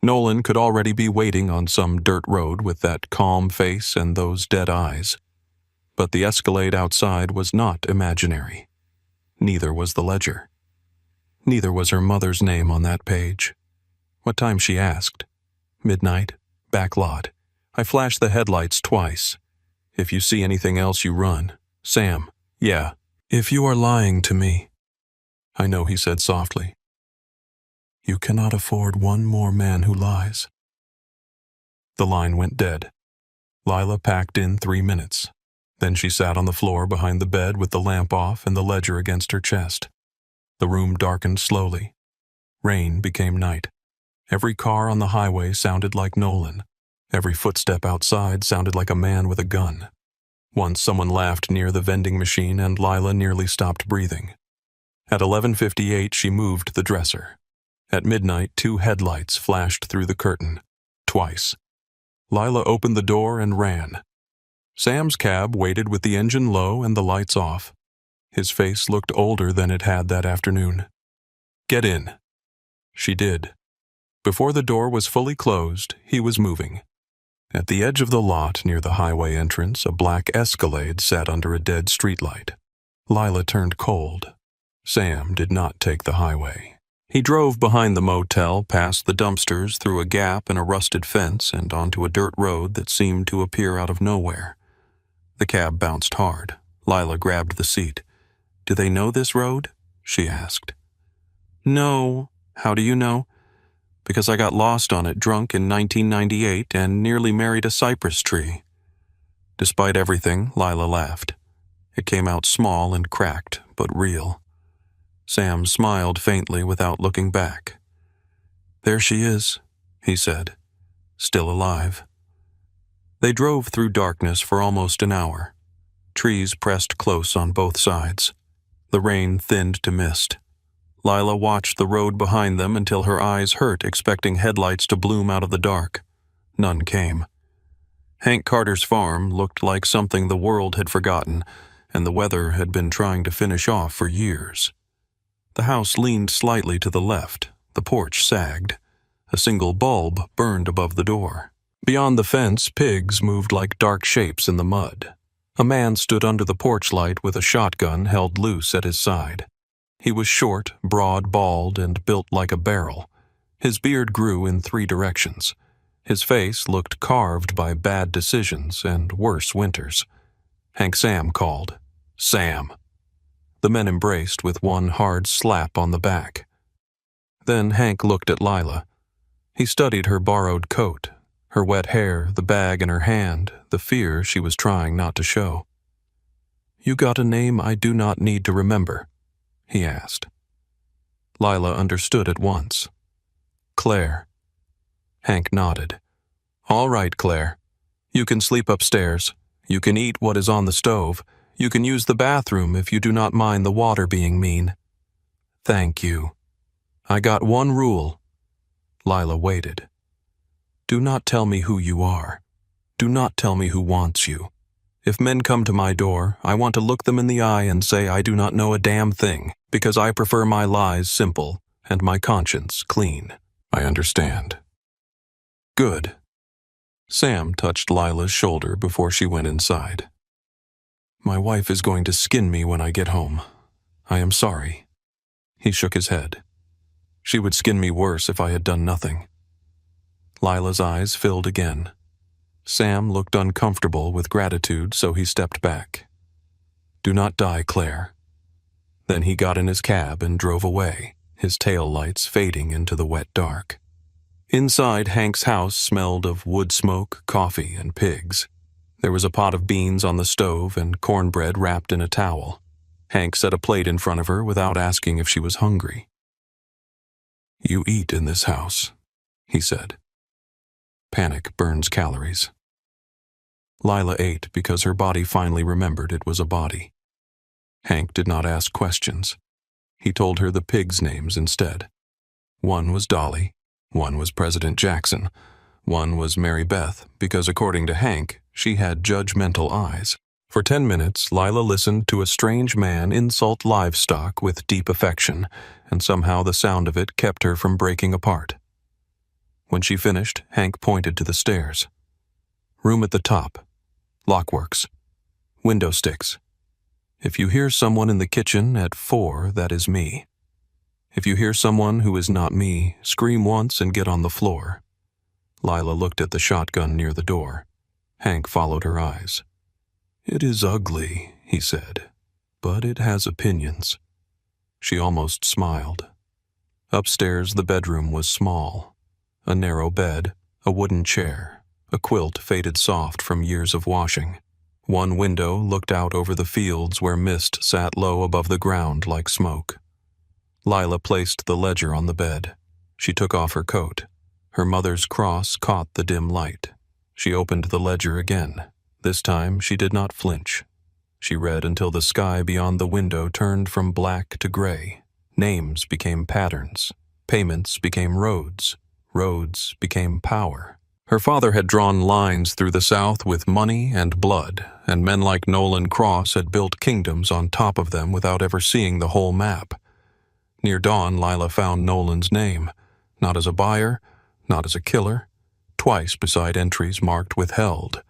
Nolan could already be waiting on some dirt road with that calm face and those dead eyes. But the Escalade outside was not imaginary. Neither was the ledger. Neither was her mother's name on that page. What time, she asked. "Midnight. Back lot. I flashed the headlights twice. If you see anything else, you run. Sam." "Yeah." "If you are lying to me." "I know," he said softly. "You cannot afford one more man who lies." The line went dead. Lila packed in 3 minutes. Then she sat on the floor behind the bed with the lamp off and the ledger against her chest. The room darkened slowly. Rain became night. Every car on the highway sounded like Nolan. Every footstep outside sounded like a man with a gun. Once someone laughed near the vending machine and Lila nearly stopped breathing. At 11:58, she moved the dresser. At midnight, 2 headlights flashed through the curtain. Twice. Lila opened the door and ran. Sam's cab waited with the engine low and the lights off. His face looked older than it had that afternoon. "Get in." She did. Before the door was fully closed, he was moving. At the edge of the lot near the highway entrance, a black Escalade sat under a dead streetlight. Lila turned cold. Sam did not take the highway. He drove behind the motel, past the dumpsters, through a gap in a rusted fence, and onto a dirt road that seemed to appear out of nowhere. The cab bounced hard. Lila grabbed the seat. "Do they know this road?" she asked. "No. How do you know?" "Because I got lost on it drunk in 1998 and nearly married a cypress tree." Despite everything, Lila laughed. It came out small and cracked, but real. Sam smiled faintly without looking back. "There she is," he said, "still alive." They drove through darkness for almost an hour. Trees pressed close on both sides. The rain thinned to mist. Lila watched the road behind them until her eyes hurt, expecting headlights to bloom out of the dark. None came. Hank Carter's farm looked like something the world had forgotten, and the weather had been trying to finish off for years. The house leaned slightly to the left. The porch sagged. A single bulb burned above the door. Beyond the fence, pigs moved like dark shapes in the mud. A man stood under the porch light with a shotgun held loose at his side. He was short, broad-bald, and built like a barrel. His beard grew in 3 directions. His face looked carved by bad decisions and worse winters. Hank Sam called. "Sam." The men embraced with one hard slap on the back. Then Hank looked at Lila. He studied her borrowed coat, her wet hair, the bag in her hand, the fear she was trying not to show. "You got a name I do not need to remember?" he asked. Lila understood at once. "Claire." Hank nodded. "All right, Claire. You can sleep upstairs. You can eat what is on the stove. You can use the bathroom if you do not mind the water being mean." "Thank you. I got one rule." Lila waited. "Do not tell me who you are. Do not tell me who wants you. If men come to my door, I want to look them in the eye and say I do not know a damn thing, because I prefer my lies simple and my conscience clean." "I understand." "Good." Sam touched Lila's shoulder before she went inside. "My wife is going to skin me when I get home. I am sorry." He shook his head. "She would skin me worse if I had done nothing." Lila's eyes filled again. Sam looked uncomfortable with gratitude, so he stepped back. "Do not die, Claire." Then he got in his cab and drove away, his tail lights fading into the wet dark. Inside, Hank's house smelled of wood smoke, coffee, and pigs. There was a pot of beans on the stove and cornbread wrapped in a towel. Hank set a plate in front of her without asking if she was hungry. "You eat in this house," he said. "Panic burns calories." Lila ate because her body finally remembered it was a body. Hank did not ask questions. He told her the pigs' names instead. One was Dolly, one was President Jackson, one was Mary Beth, because according to Hank, she had judgmental eyes. For 10 minutes, Lila listened to a strange man insult livestock with deep affection, and somehow the sound of it kept her from breaking apart. When she finished, Hank pointed to the stairs. "Room at the top. Lockworks. Window sticks. If you hear someone in the kitchen at 4, that is me. If you hear someone who is not me, scream once and get on the floor." Lila looked at the shotgun near the door. Hank followed her eyes. "It is ugly," he said, "but it has opinions." She almost smiled. Upstairs, the bedroom was small. A narrow bed, a wooden chair, a quilt faded soft from years of washing. One window looked out over the fields where mist sat low above the ground like smoke. Lila placed the ledger on the bed. She took off her coat. Her mother's cross caught the dim light. She opened the ledger again. This time she did not flinch. She read until the sky beyond the window turned from black to gray. Names became patterns. Payments became roads. Roads became power. Her father had drawn lines through the South with money and blood, and men like Nolan Cross had built kingdoms on top of them without ever seeing the whole map. Near dawn, Lila found Nolan's name, not as a buyer, not as a killer, twice beside entries marked withheld,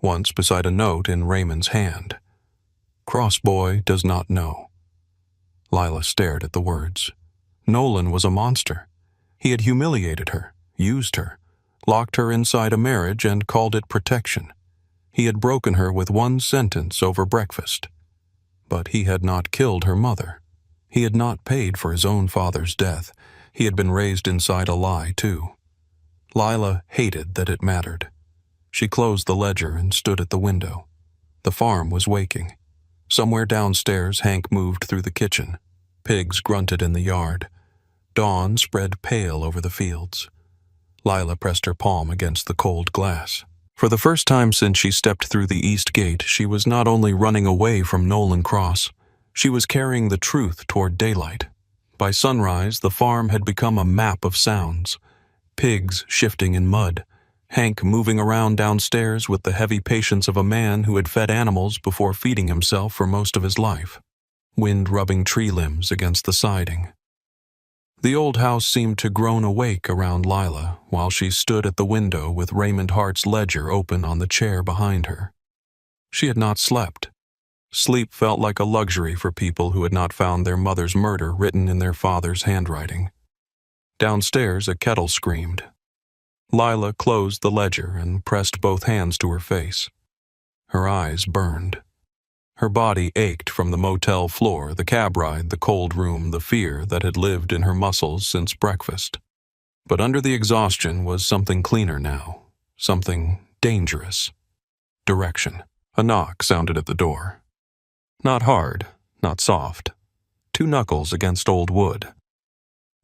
once beside a note in Raymond's hand. Crossboy does not know. Lila stared at the words. Nolan was a monster. He had humiliated her, used her, locked her inside a marriage and called it protection. He had broken her with one sentence over breakfast. But he had not killed her mother. He had not paid for his own father's death. He had been raised inside a lie, too. Lila hated that it mattered. She closed the ledger and stood at the window. The farm was waking. Somewhere downstairs, Hank moved through the kitchen. Pigs grunted in the yard. Dawn spread pale over the fields. Lila pressed her palm against the cold glass. For the first time since she stepped through the east gate, she was not only running away from Nolan Cross, she was carrying the truth toward daylight. By sunrise, the farm had become a map of sounds. Pigs shifting in mud. Hank moving around downstairs with the heavy patience of a man who had fed animals before feeding himself for most of his life. Wind rubbing tree limbs against the siding. The old house seemed to groan awake around Lila while she stood at the window with Raymond Hart's ledger open on the chair behind her. She had not slept. Sleep felt like a luxury for people who had not found their mother's murder written in their father's handwriting. Downstairs, a kettle screamed. Lila closed the ledger and pressed both hands to her face. Her eyes burned. Her body ached from the motel floor, the cab ride, the cold room, the fear that had lived in her muscles since breakfast. But under the exhaustion was something cleaner now, something dangerous. Direction. A knock sounded at the door. Not hard, not soft. 2 knuckles against old wood.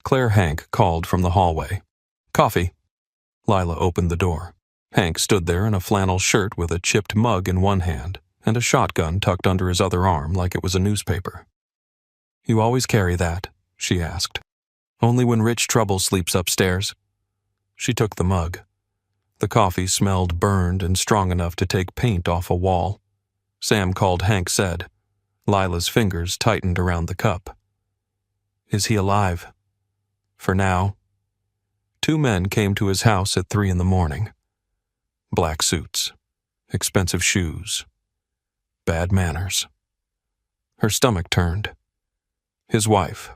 Claire Hank called from the hallway. Coffee. Lila opened the door. Hank stood there in a flannel shirt with a chipped mug in one hand and a shotgun tucked under his other arm like it was a newspaper. You always carry that? She asked. Only when Rich Trouble sleeps upstairs. She took the mug. The coffee smelled burned and strong enough to take paint off a wall. Sam called Hank said. Lila's fingers tightened around the cup. Is he alive? For now. 2 men came to his house at 3 a.m. Black suits. Expensive shoes. Bad manners. Her stomach turned. His wife.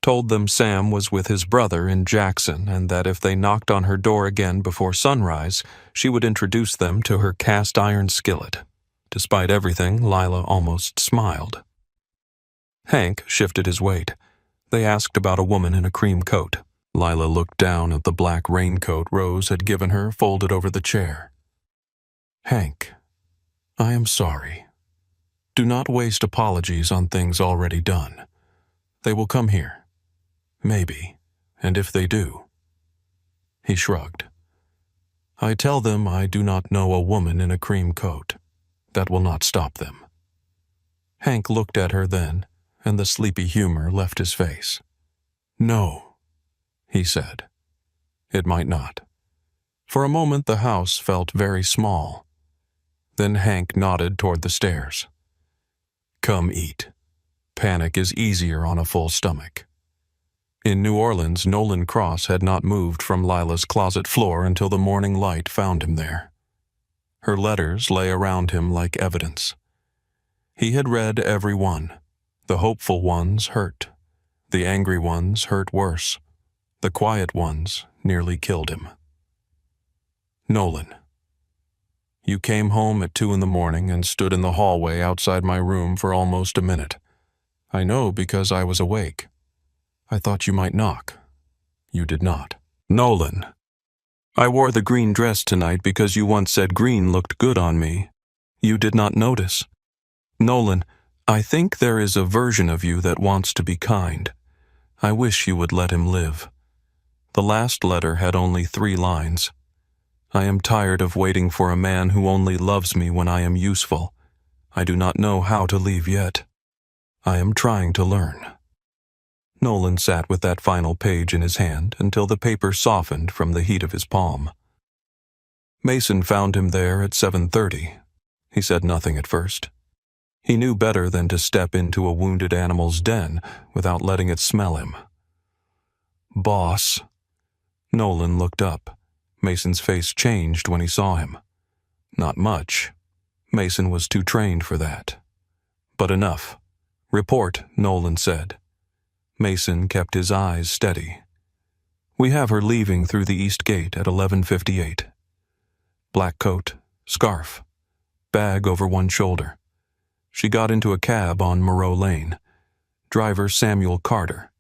Told them Sam was with his brother in Jackson and that if they knocked on her door again before sunrise, she would introduce them to her cast iron skillet. Despite everything, Lila almost smiled. Hank shifted his weight. They asked about a woman in a cream coat. Lila looked down at the black raincoat Rose had given her folded over the chair. Hank, I am sorry. Do not waste apologies on things already done. They will come here. Maybe. And if they do. He shrugged. I tell them I do not know a woman in a cream coat. That will not stop them. Hank looked at her then, and the sleepy humor left his face. No, he said. It might not. For a moment the house felt very small. Then Hank nodded toward the stairs. Come eat. Panic is easier on a full stomach. In New Orleans, Nolan Cross had not moved from Lila's closet floor until the morning light found him there. Her letters lay around him like evidence. He had read every one. The hopeful ones hurt. The angry ones hurt worse. The quiet ones nearly killed him. Nolan. You came home at 2 a.m. and stood in the hallway outside my room for almost a minute. I know because I was awake. I thought you might knock. You did not. Nolan. I wore the green dress tonight because you once said green looked good on me. You did not notice. Nolan, I think there is a version of you that wants to be kind. I wish you would let him live. The last letter had only 3 lines. I am tired of waiting for a man who only loves me when I am useful. I do not know how to leave yet. I am trying to learn. Nolan sat with that final page in his hand until the paper softened from the heat of his palm. Mason found him there at 7:30. He said nothing at first. He knew better than to step into a wounded animal's den without letting it smell him. "Boss." Nolan looked up. Mason's face changed when he saw him. Not much. Mason was too trained for that. But enough. "Report," Nolan said. Mason kept his eyes steady. "We have her leaving through the east gate at 11:58. Black coat, scarf, bag over one shoulder. She got into a cab on Moreau Lane. Driver Samuel Carter,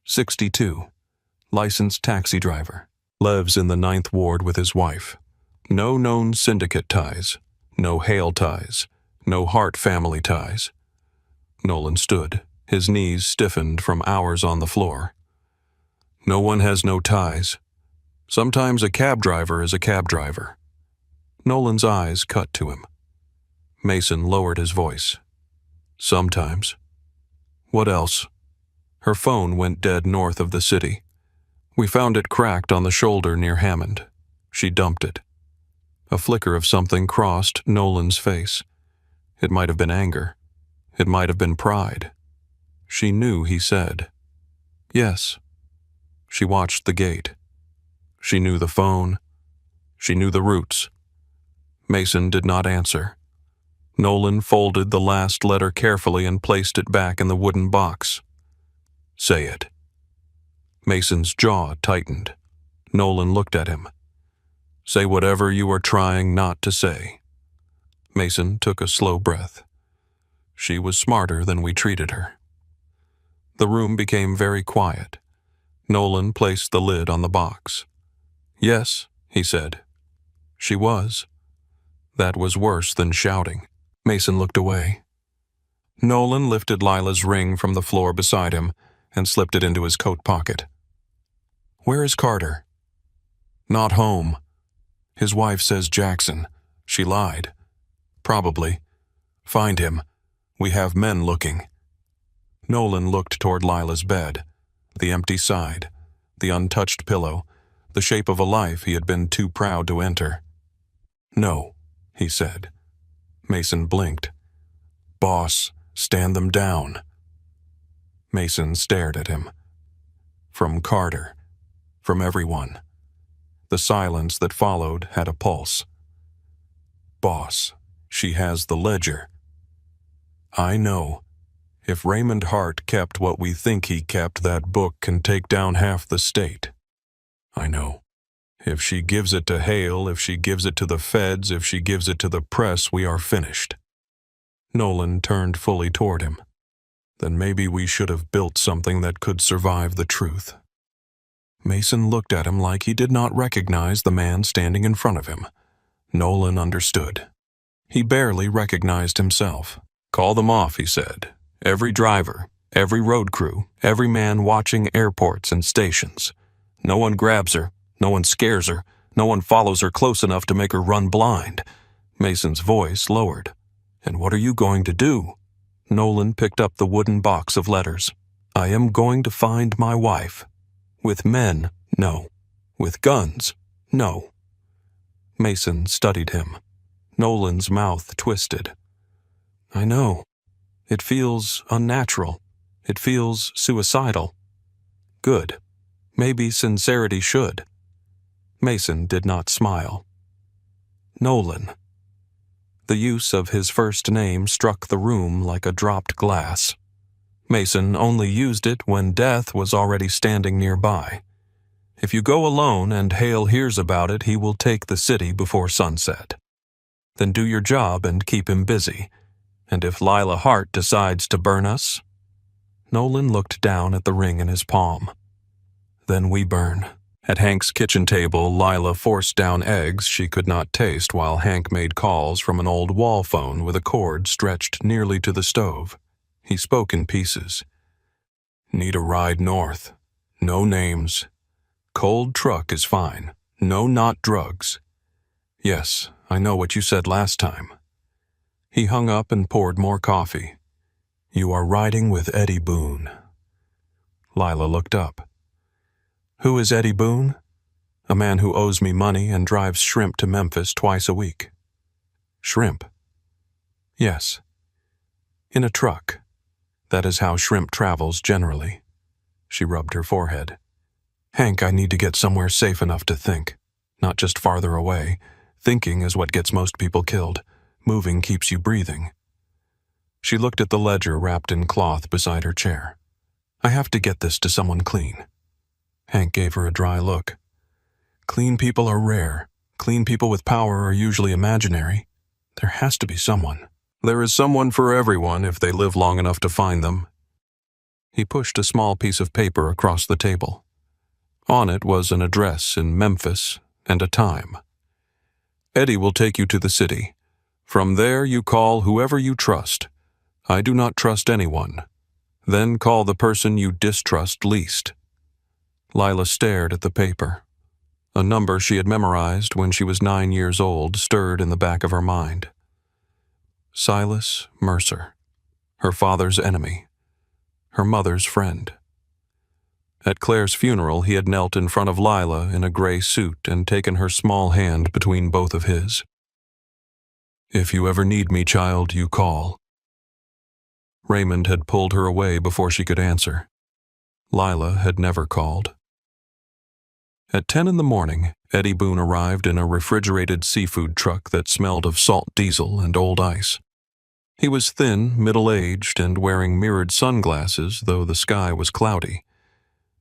62, licensed taxi driver. Lives in the 9th Ward with his wife. No known syndicate ties, no Hale ties, no Hart family ties." Nolan stood, his knees stiffened from hours on the floor. "No one has no ties. Sometimes a cab driver is a cab driver." Nolan's eyes cut to him. Mason lowered his voice. "Sometimes. What else?" Her phone went dead north of the city. We found it cracked on the shoulder near Hammond. She dumped it. A flicker of something crossed Nolan's face. It might have been anger. It might have been pride. She knew he said, "Yes." She watched the gate. She knew the phone. She knew the routes. Mason did not answer. Nolan folded the last letter carefully and placed it back in the wooden box. "Say it." Mason's jaw tightened. Nolan looked at him. "Say whatever you are trying not to say." Mason took a slow breath. She was smarter than we treated her. The room became very quiet. Nolan placed the lid on the box. "Yes," he said. She was. That was worse than shouting. Mason looked away. Nolan lifted Lila's ring from the floor beside him and slipped it into his coat pocket. "Where is Carter?" "Not home. His wife says Jackson. She lied. Probably. Find him. We have men looking." Nolan looked toward Lila's bed, the empty side, the untouched pillow, the shape of a life he had been too proud to enter. "No," he said. Mason blinked. "Boss, stand them down." Mason stared at him. From Carter. From everyone. The silence that followed had a pulse. "Boss, she has the ledger." "I know. If Raymond Hart kept what we think he kept, that book can take down half the state." "I know. If she gives it to Hale, if she gives it to the feds, if she gives it to the press, we are finished." Nolan turned fully toward him. "Then maybe we should have built something that could survive the truth." Mason looked at him like he did not recognize the man standing in front of him. Nolan understood. He barely recognized himself. "Call them off," he said. "Every driver, every road crew, every man watching airports and stations. No one grabs her. No one scares her. No one follows her close enough to make her run blind." Mason's voice lowered. "And what are you going to do?" Nolan picked up the wooden box of letters. "I am going to find my wife. With men, no. With guns, no." Mason studied him. Nolan's mouth twisted. "I know. It feels unnatural. It feels suicidal. Good. Maybe sincerity should." Mason did not smile. "Nolan." The use of his first name struck the room like a dropped glass. Mason only used it when death was already standing nearby. If you go alone and Hale hears about it, he will take the city before sunset. Then do your job and keep him busy. And if Lila Hart decides to burn us? Nolan looked down at the ring in his palm. "Then we burn." At Hank's kitchen table, Lila forced down eggs she could not taste while Hank made calls from an old wall phone with a cord stretched nearly to the stove. He spoke in pieces. Need a ride north. No names. Cold truck is fine. No, not drugs. Yes, I know what you said last time. He hung up and poured more coffee. You are riding with Eddie Boone. Lila looked up. Who is Eddie Boone? A man who owes me money and drives shrimp to Memphis twice a week. Shrimp? Yes. In a truck. That is how shrimp travels generally. She rubbed her forehead. Hank, I need to get somewhere safe enough to think. Not just farther away. Thinking is what gets most people killed. Moving keeps you breathing. She looked at the ledger wrapped in cloth beside her chair. I have to get this to someone clean. Hank gave her a dry look. Clean people are rare. Clean people with power are usually imaginary. There has to be someone. There is someone for everyone if they live long enough to find them. He pushed a small piece of paper across the table. On it was an address in Memphis and a time. Eddie will take you to the city. From there you call whoever you trust. I do not trust anyone. Then call the person you distrust least. Lila stared at the paper. A number she had memorized when she was 9 years old stirred in the back of her mind. Silas Mercer, her father's enemy, her mother's friend. At Claire's funeral, he had knelt in front of Lila in a gray suit and taken her small hand between both of his. If you ever need me, child, you call. Raymond had pulled her away before she could answer. Lila had never called. At 10 in the morning, Eddie Boone arrived in a refrigerated seafood truck that smelled of salt diesel and old ice. He was thin, middle-aged, and wearing mirrored sunglasses, though the sky was cloudy.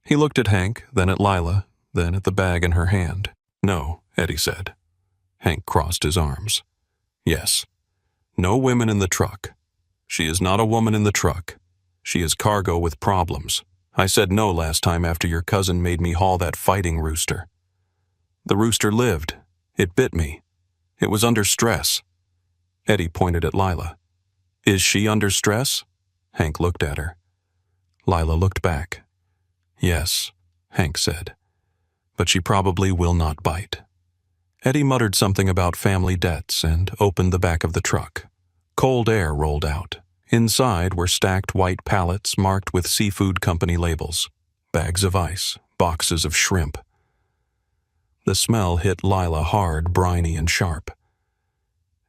He looked at Hank, then at Lila, then at the bag in her hand. No, Eddie said. Hank crossed his arms. Yes. No women in the truck. She is not a woman in the truck. She is cargo with problems. I said no last time after your cousin made me haul that fighting rooster. The rooster lived. It bit me. It was under stress. Eddie pointed at Lila. Is she under stress? Hank looked at her. Lila looked back. Yes, Hank said. But she probably will not bite. Eddie muttered something about family debts and opened the back of the truck. Cold air rolled out. Inside were stacked white pallets marked with seafood company labels, bags of ice, boxes of shrimp. The smell hit Lila hard, briny, and sharp.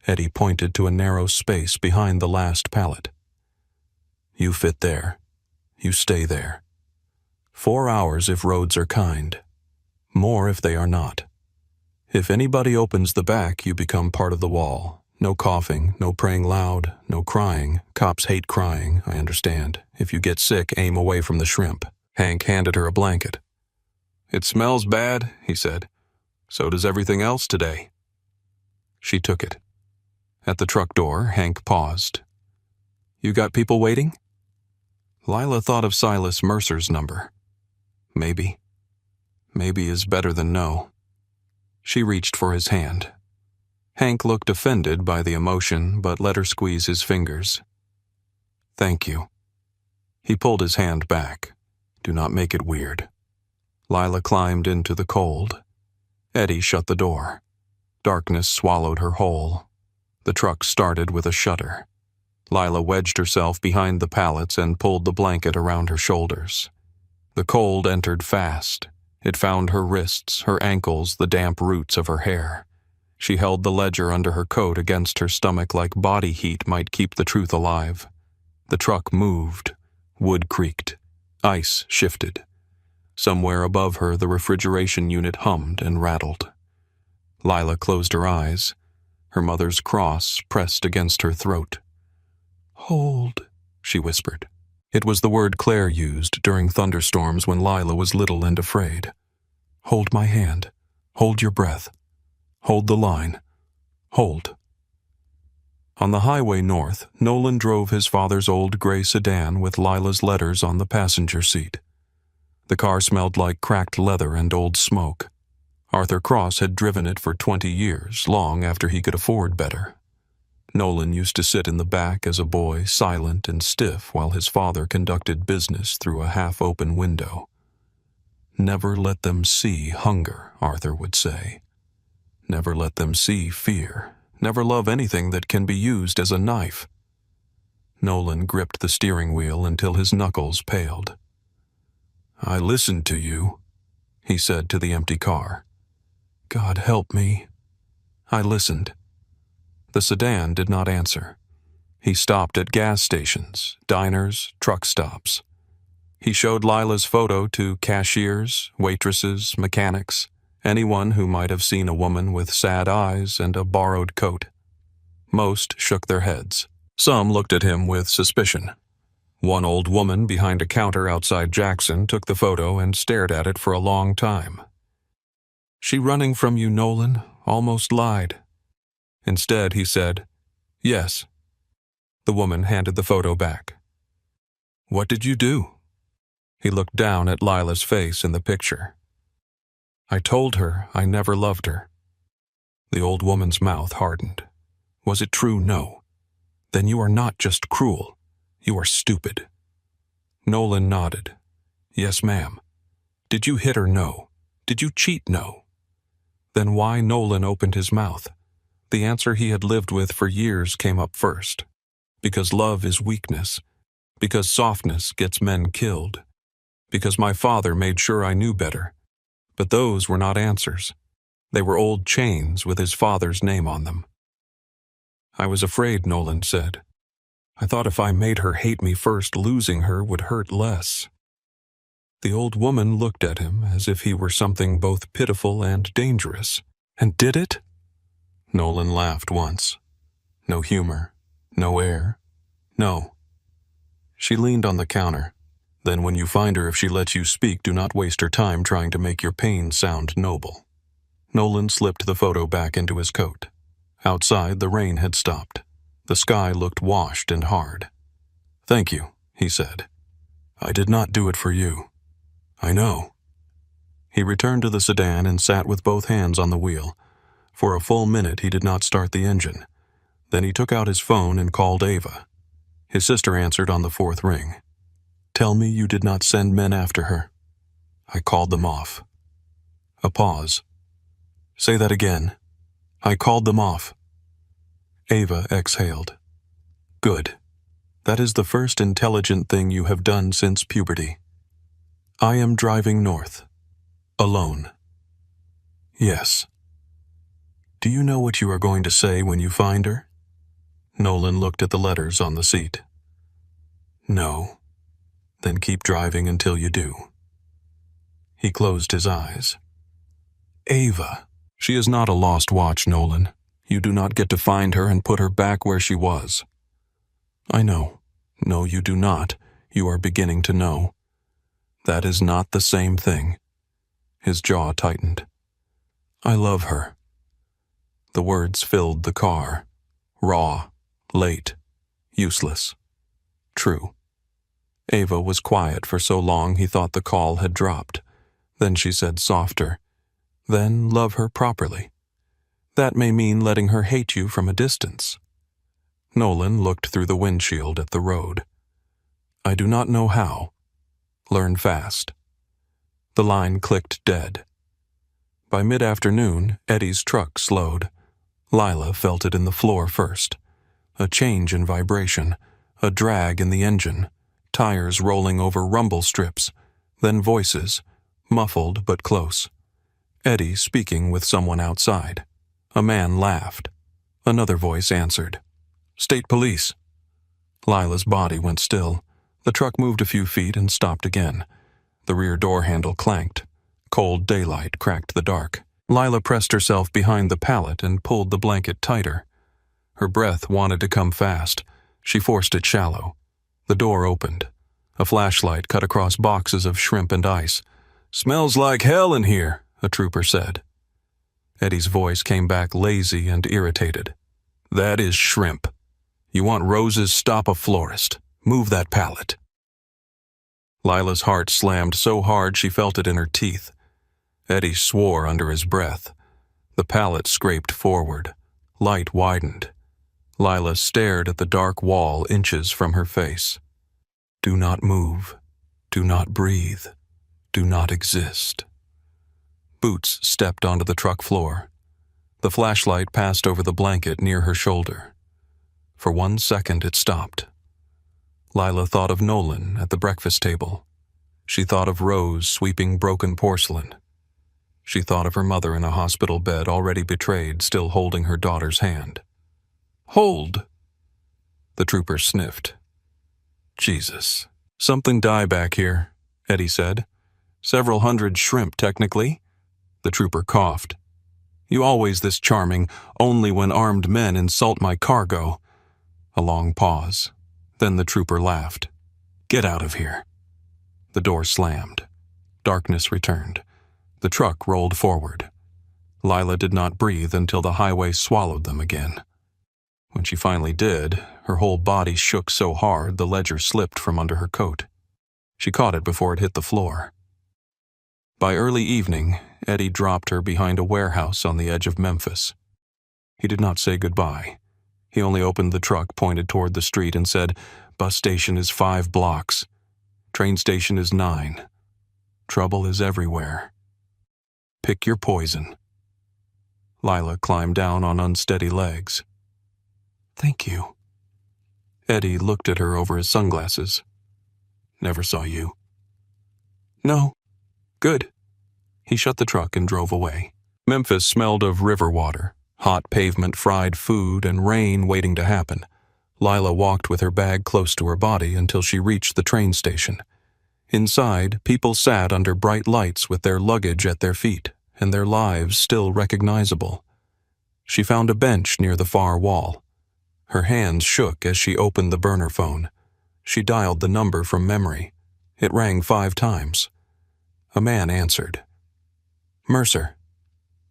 Eddie pointed to a narrow space behind the last pallet. You fit there. You stay there. 4 hours if roads are kind. More if they are not. If anybody opens the back, you become part of the wall. No coughing, no praying loud, no crying. Cops hate crying, I understand. If you get sick, aim away from the shrimp. Hank handed her a blanket. It smells bad, he said. So does everything else today. She took it. At the truck door, Hank paused. You got people waiting? Lila thought of Silas Mercer's number. Maybe. Maybe is better than no. She reached for his hand. Hank looked offended by the emotion, but let her squeeze his fingers. Thank you. He pulled his hand back. Do not make it weird. Lila climbed into the cold. Eddie shut the door. Darkness swallowed her whole. The truck started with a shudder. Lila wedged herself behind the pallets and pulled the blanket around her shoulders. The cold entered fast. It found her wrists, her ankles, the damp roots of her hair. She held the ledger under her coat against her stomach like body heat might keep the truth alive. The truck moved. Wood creaked. Ice shifted. Somewhere above her, the refrigeration unit hummed and rattled. Lila closed her eyes. Her mother's cross pressed against her throat. Hold, she whispered. It was the word Claire used during thunderstorms when Lila was little and afraid. Hold my hand. Hold your breath. Hold the line. Hold. On the highway north, Nolan drove his father's old gray sedan with Lila's letters on the passenger seat. The car smelled like cracked leather and old smoke. Arthur Cross had driven it for 20 years, long after he could afford better. Nolan used to sit in the back as a boy, silent and stiff, while his father conducted business through a half-open window. "Never let them see hunger," Arthur would say. "Never let them see fear. Never love anything that can be used as a knife." Nolan gripped the steering wheel until his knuckles paled. "I listened to you," he said to the empty car. "God help me." I listened. The sedan did not answer. He stopped at gas stations, diners, truck stops. He showed Lila's photo to cashiers, waitresses, mechanics, anyone who might have seen a woman with sad eyes and a borrowed coat. Most shook their heads. Some looked at him with suspicion. One old woman behind a counter outside Jackson took the photo and stared at it for a long time. "She running from you, Nolan, almost lied." Instead, he said, "Yes." The woman handed the photo back. "What did you do?" He looked down at Lila's face in the picture. "I told her I never loved her." The old woman's mouth hardened. "Was it true? No. Then you are not just cruel. You are stupid." Nolan nodded. "Yes, ma'am." "Did you hit her? No. Did you cheat? No." Then why Nolan opened his mouth? The answer he had lived with for years came up first. Because love is weakness. Because softness gets men killed. Because my father made sure I knew better. But those were not answers. They were old chains with his father's name on them. "I was afraid," Nolan said. "I thought if I made her hate me first, losing her would hurt less." The old woman looked at him as if he were something both pitiful and dangerous. "And did it?" Nolan laughed once. No humor, no air, no. She leaned on the counter. "Then when you find her, if she lets you speak, do not waste her time trying to make your pain sound noble." Nolan slipped the photo back into his coat. Outside, the rain had stopped. The sky looked washed and hard. "Thank you," he said. "I did not do it for you. I know." He returned to the sedan and sat with both hands on the wheel. For a full minute he did not start the engine. Then he took out his phone and called Ava. His sister answered on the fourth ring. "Tell me you did not send men after her." "I called them off." A pause. "Say that again." "I called them off." Ava exhaled. "Good. That is the first intelligent thing you have done since puberty." "I am driving north. Alone." "Yes." "Do you know what you are going to say when you find her?" Nolan looked at the letters on the seat. "No." "Then keep driving until you do." He closed his eyes. "Ava." "She is not a lost watch, Nolan. You do not get to find her and put her back where she was." "I know. No, you do not. You are beginning to know." "That is not the same thing." His jaw tightened. "I love her." The words filled the car. Raw, late, useless. True. Ava was quiet for so long he thought the call had dropped. Then she said softer, "Then love her properly. That may mean letting her hate you from a distance." Nolan looked through the windshield at the road. "I do not know how. Learn fast." The line clicked dead. By mid-afternoon, Eddie's truck slowed. Lila felt it in the floor first. A change in vibration, a drag in the engine, tires rolling over rumble strips, then voices, muffled but close. Eddie speaking with someone outside. A man laughed. Another voice answered. "State Police." Lila's body went still. The truck moved a few feet and stopped again. The rear door handle clanked. Cold daylight cracked the dark. Lila pressed herself behind the pallet and pulled the blanket tighter. Her breath wanted to come fast. She forced it shallow. The door opened. A flashlight cut across boxes of shrimp and ice. "Smells like hell in here," a trooper said. Eddie's voice came back lazy and irritated. "That is shrimp. You want roses? Stop a florist. Move that pallet." Lila's heart slammed so hard she felt it in her teeth. Eddie swore under his breath. The pallet scraped forward. Light widened. Lila stared at the dark wall inches from her face. Do not move. Do not breathe. Do not exist. Boots stepped onto the truck floor. The flashlight passed over the blanket near her shoulder. For 1 second it stopped. Lila thought of Nolan at the breakfast table. She thought of Rose sweeping broken porcelain. She thought of her mother in a hospital bed already betrayed, still holding her daughter's hand. Hold! The trooper sniffed. Jesus. Something die back here, Eddie said. Several hundred shrimp, technically. The trooper coughed. You always this charming, only when armed men insult my cargo. A long pause. Then the trooper laughed. Get out of here. The door slammed. Darkness returned. The truck rolled forward. Lila did not breathe until the highway swallowed them again. When she finally did, her whole body shook so hard the ledger slipped from under her coat. She caught it before it hit the floor. By early evening, Eddie dropped her behind a warehouse on the edge of Memphis. He did not say goodbye. He only opened the truck, pointed toward the street, and said, Bus station is 5 blocks. Train station is 9. Trouble is everywhere. Pick your poison. Lila climbed down on unsteady legs. Thank you. Eddie looked at her over his sunglasses. Never saw you. No. Good. He shut the truck and drove away. Memphis smelled of river water, hot pavement, fried food, and rain waiting to happen. Lila walked with her bag close to her body until she reached the train station. Inside, people sat under bright lights with their luggage at their feet, and their lives still recognizable. She found a bench near the far wall. Her hands shook as she opened the burner phone. She dialed the number from memory. It rang 5 times. A man answered. Mercer.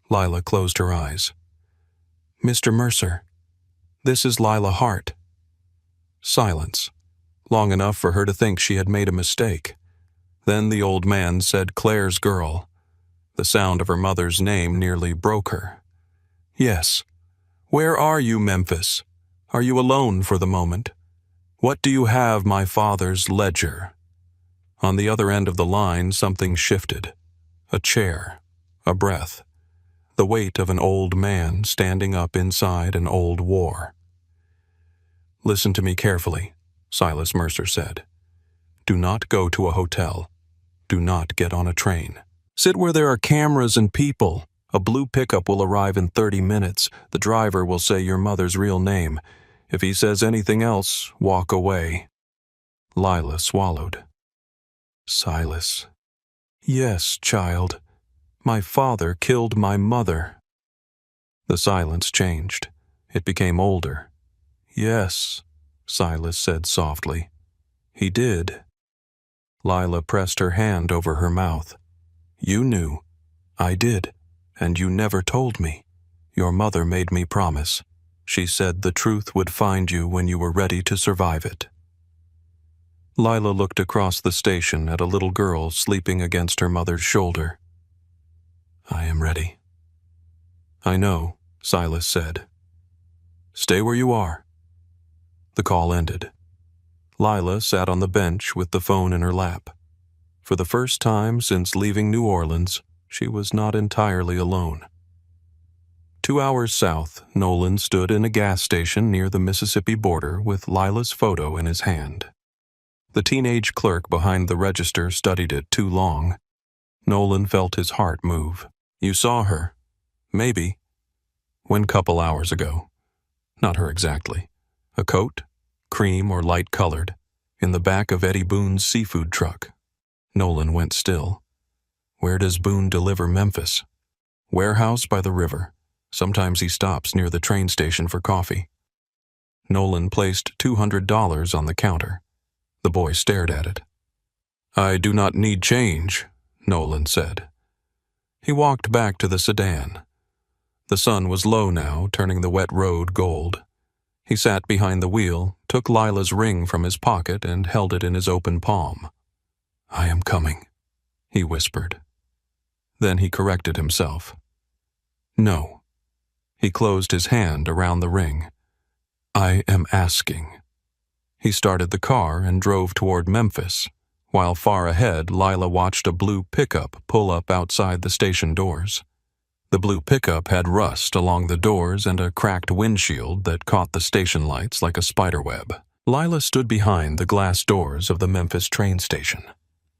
Lila closed her eyes. Mr. Mercer, this is Lila Hart. Silence, long enough for her to think she had made a mistake. Then the old man said Claire's girl. The sound of her mother's name nearly broke her. Yes. Where are you, Memphis? Are you alone for the moment? What do you have my father's ledger? On the other end of the line, something shifted. A chair, a breath, the weight of an old man standing up inside an old war. Listen to me carefully, Silas Mercer said. Do not go to a hotel. Do not get on a train. Sit where there are cameras and people. A blue pickup will arrive in 30 minutes. The driver will say your mother's real name. If he says anything else, walk away. Lila swallowed. Silas. Yes, child. My father killed my mother. The silence changed. It became older. Yes, Silas said softly. He did. Lila pressed her hand over her mouth. You knew. I did. And you never told me. Your mother made me promise. She said the truth would find you when you were ready to survive it. Lila looked across the station at a little girl sleeping against her mother's shoulder. I am ready. I know, Silas said. Stay where you are. The call ended. Lila sat on the bench with the phone in her lap. For the first time since leaving New Orleans, she was not entirely alone. 2 hours south, Nolan stood in a gas station near the Mississippi border with Lila's photo in his hand. The teenage clerk behind the register studied it too long. Nolan felt his heart move. You saw her. Maybe. When couple hours ago. Not her exactly. A coat, cream or light-colored, in the back of Eddie Boone's seafood truck. Nolan went still. Where does Boone deliver Memphis? Warehouse by the river. Sometimes he stops near the train station for coffee. Nolan placed $200 on the counter. The boy stared at it. I do not need change, Nolan said. He walked back to the sedan. The sun was low now, turning the wet road gold. He sat behind the wheel, took Lila's ring from his pocket, and held it in his open palm. I am coming, he whispered. Then he corrected himself. No. He closed his hand around the ring. I am asking. He started the car and drove toward Memphis, while far ahead Lila watched a blue pickup pull up outside the station doors. The blue pickup had rust along the doors and a cracked windshield that caught the station lights like a spiderweb. Lila stood behind the glass doors of the Memphis train station.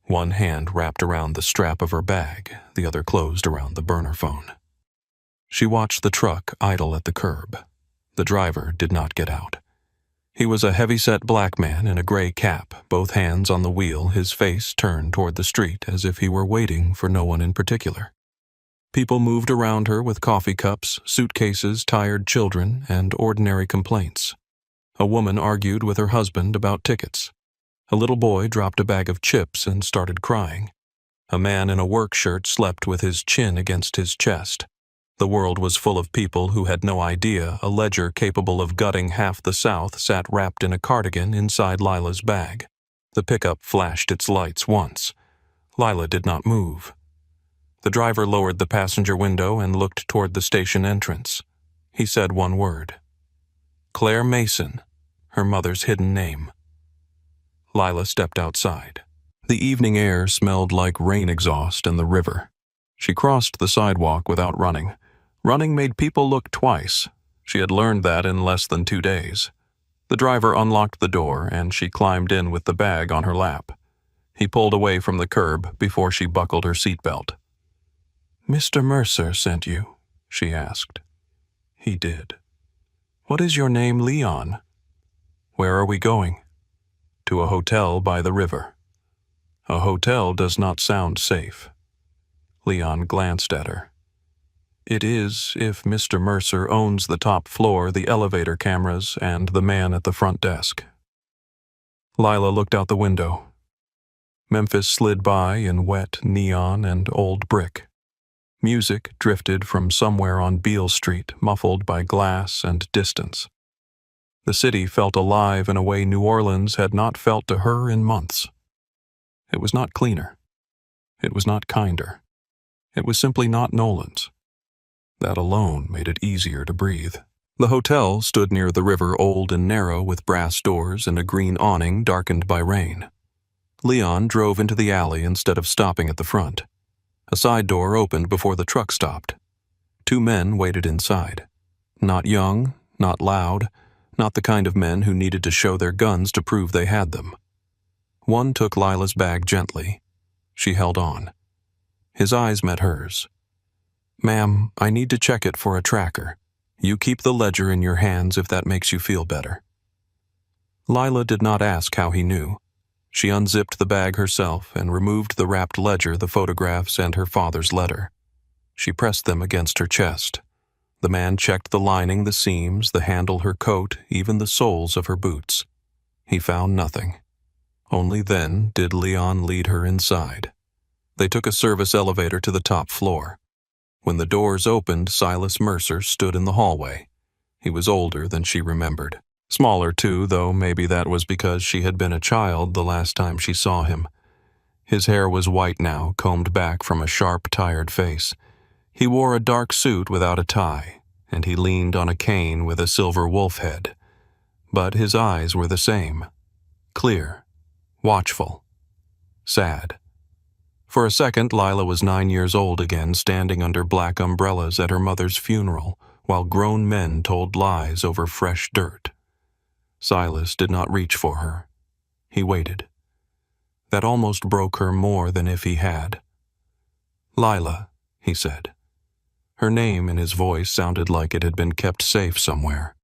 One hand wrapped around the strap of her bag, the other closed around the burner phone. She watched the truck idle at the curb. The driver did not get out. He was a heavy-set black man in a gray cap, both hands on the wheel, his face turned toward the street as if he were waiting for no one in particular. People moved around her with coffee cups, suitcases, tired children, and ordinary complaints. A woman argued with her husband about tickets. A little boy dropped a bag of chips and started crying. A man in a work shirt slept with his chin against his chest. The world was full of people who had no idea a ledger capable of gutting half the South sat wrapped in a cardigan inside Lila's bag. The pickup flashed its lights once. Lila did not move. The driver lowered the passenger window and looked toward the station entrance. He said one word. Claire Mason, her mother's hidden name. Lila stepped outside. The evening air smelled like rain exhaust and the river. She crossed the sidewalk without running. Running made people look twice. She had learned that in less than 2 days. The driver unlocked the door and she climbed in with the bag on her lap. He pulled away from the curb before she buckled her seatbelt. Mr. Mercer sent you, she asked. He did. What is your name, Leon? Where are we going? To a hotel by the river. A hotel does not sound safe. Leon glanced at her. It is if Mr. Mercer owns the top floor, the elevator cameras, and the man at the front desk. Lila looked out the window. Memphis slid by in wet neon and old brick. Music drifted from somewhere on Beale Street, muffled by glass and distance. The city felt alive in a way New Orleans had not felt to her in months. It was not cleaner. It was not kinder. It was simply not Nolan's. That alone made it easier to breathe. The hotel stood near the river, old and narrow, with brass doors and a green awning darkened by rain. Leon drove into the alley instead of stopping at the front. A side door opened before the truck stopped. 2 men waited inside. Not young, not loud, not the kind of men who needed to show their guns to prove they had them. One took Lila's bag gently. She held on. His eyes met hers. Ma'am, I need to check it for a tracker. You keep the ledger in your hands if that makes you feel better. Lila did not ask how he knew. She unzipped the bag herself and removed the wrapped ledger, the photographs, and her father's letter. She pressed them against her chest. The man checked the lining, the seams, the handle her coat, even the soles of her boots. He found nothing. Only then did Leon lead her inside. They took a service elevator to the top floor. When the doors opened, Silas Mercer stood in the hallway. He was older than she remembered. Smaller, too, though maybe that was because she had been a child the last time she saw him. His hair was white now, combed back from a sharp, tired face. He wore a dark suit without a tie, and he leaned on a cane with a silver wolf head. But his eyes were the same. Clear, watchful, sad. For a second, Lila was 9 years old again, standing under black umbrellas at her mother's funeral, while grown men told lies over fresh dirt. Silas did not reach for her. He waited. That almost broke her more than if he had. Lila, he said. Her name in his voice sounded like it had been kept safe somewhere.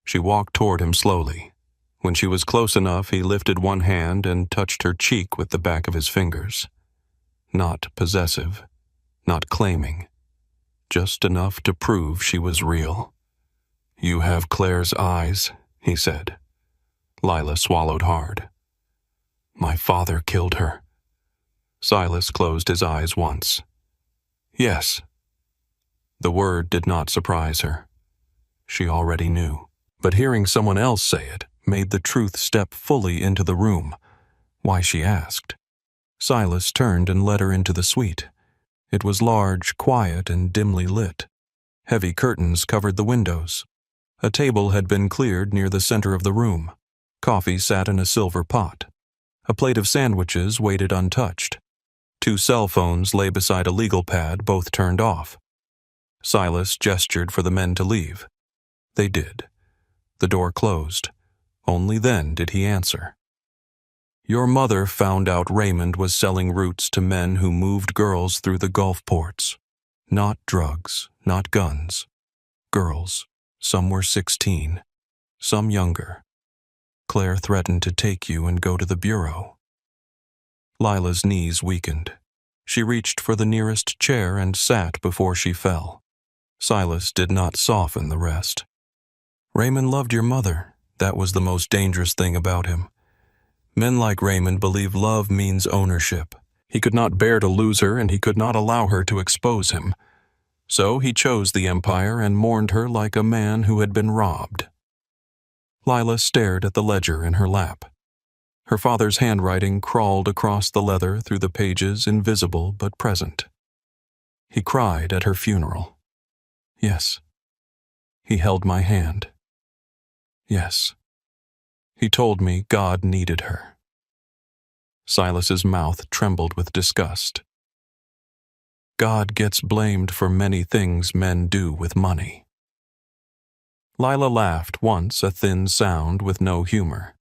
She walked toward him slowly. When she was close enough, he lifted one hand and touched her cheek with the back of his fingers. Not possessive, not claiming, just enough to prove she was real. You have Claire's eyes, he said. Lila swallowed hard. My father killed her. Silas closed his eyes once. Yes. The word did not surprise her. She already knew. But hearing someone else say it made the truth step fully into the room. Why, she asked. Silas turned and led her into the suite. It was large, quiet, and dimly lit. Heavy curtains covered the windows. A table had been cleared near the center of the room. Coffee sat in a silver pot. A plate of sandwiches waited untouched. 2 cell phones lay beside a legal pad, both turned off. Silas gestured for the men to leave. They did. The door closed. Only then did he answer. Your mother found out Raymond was selling roots to men who moved girls through the Gulf ports. Not drugs, not guns. Girls. Some were 16. Some younger. Claire threatened to take you and go to the bureau. Lila's knees weakened. She reached for the nearest chair and sat before she fell. Silas did not soften the rest. Raymond loved your mother. That was the most dangerous thing about him. Men like Raymond believe love means ownership. He could not bear to lose her, and he could not allow her to expose him. So he chose the empire and mourned her like a man who had been robbed. Lila stared at the ledger in her lap. Her father's handwriting crawled across the leather through the pages, invisible but present. He cried at her funeral. Yes. He held my hand. Yes. He told me God needed her. Silas's mouth trembled with disgust. God gets blamed for many things men do with money. Lila laughed once, a thin sound with no humor.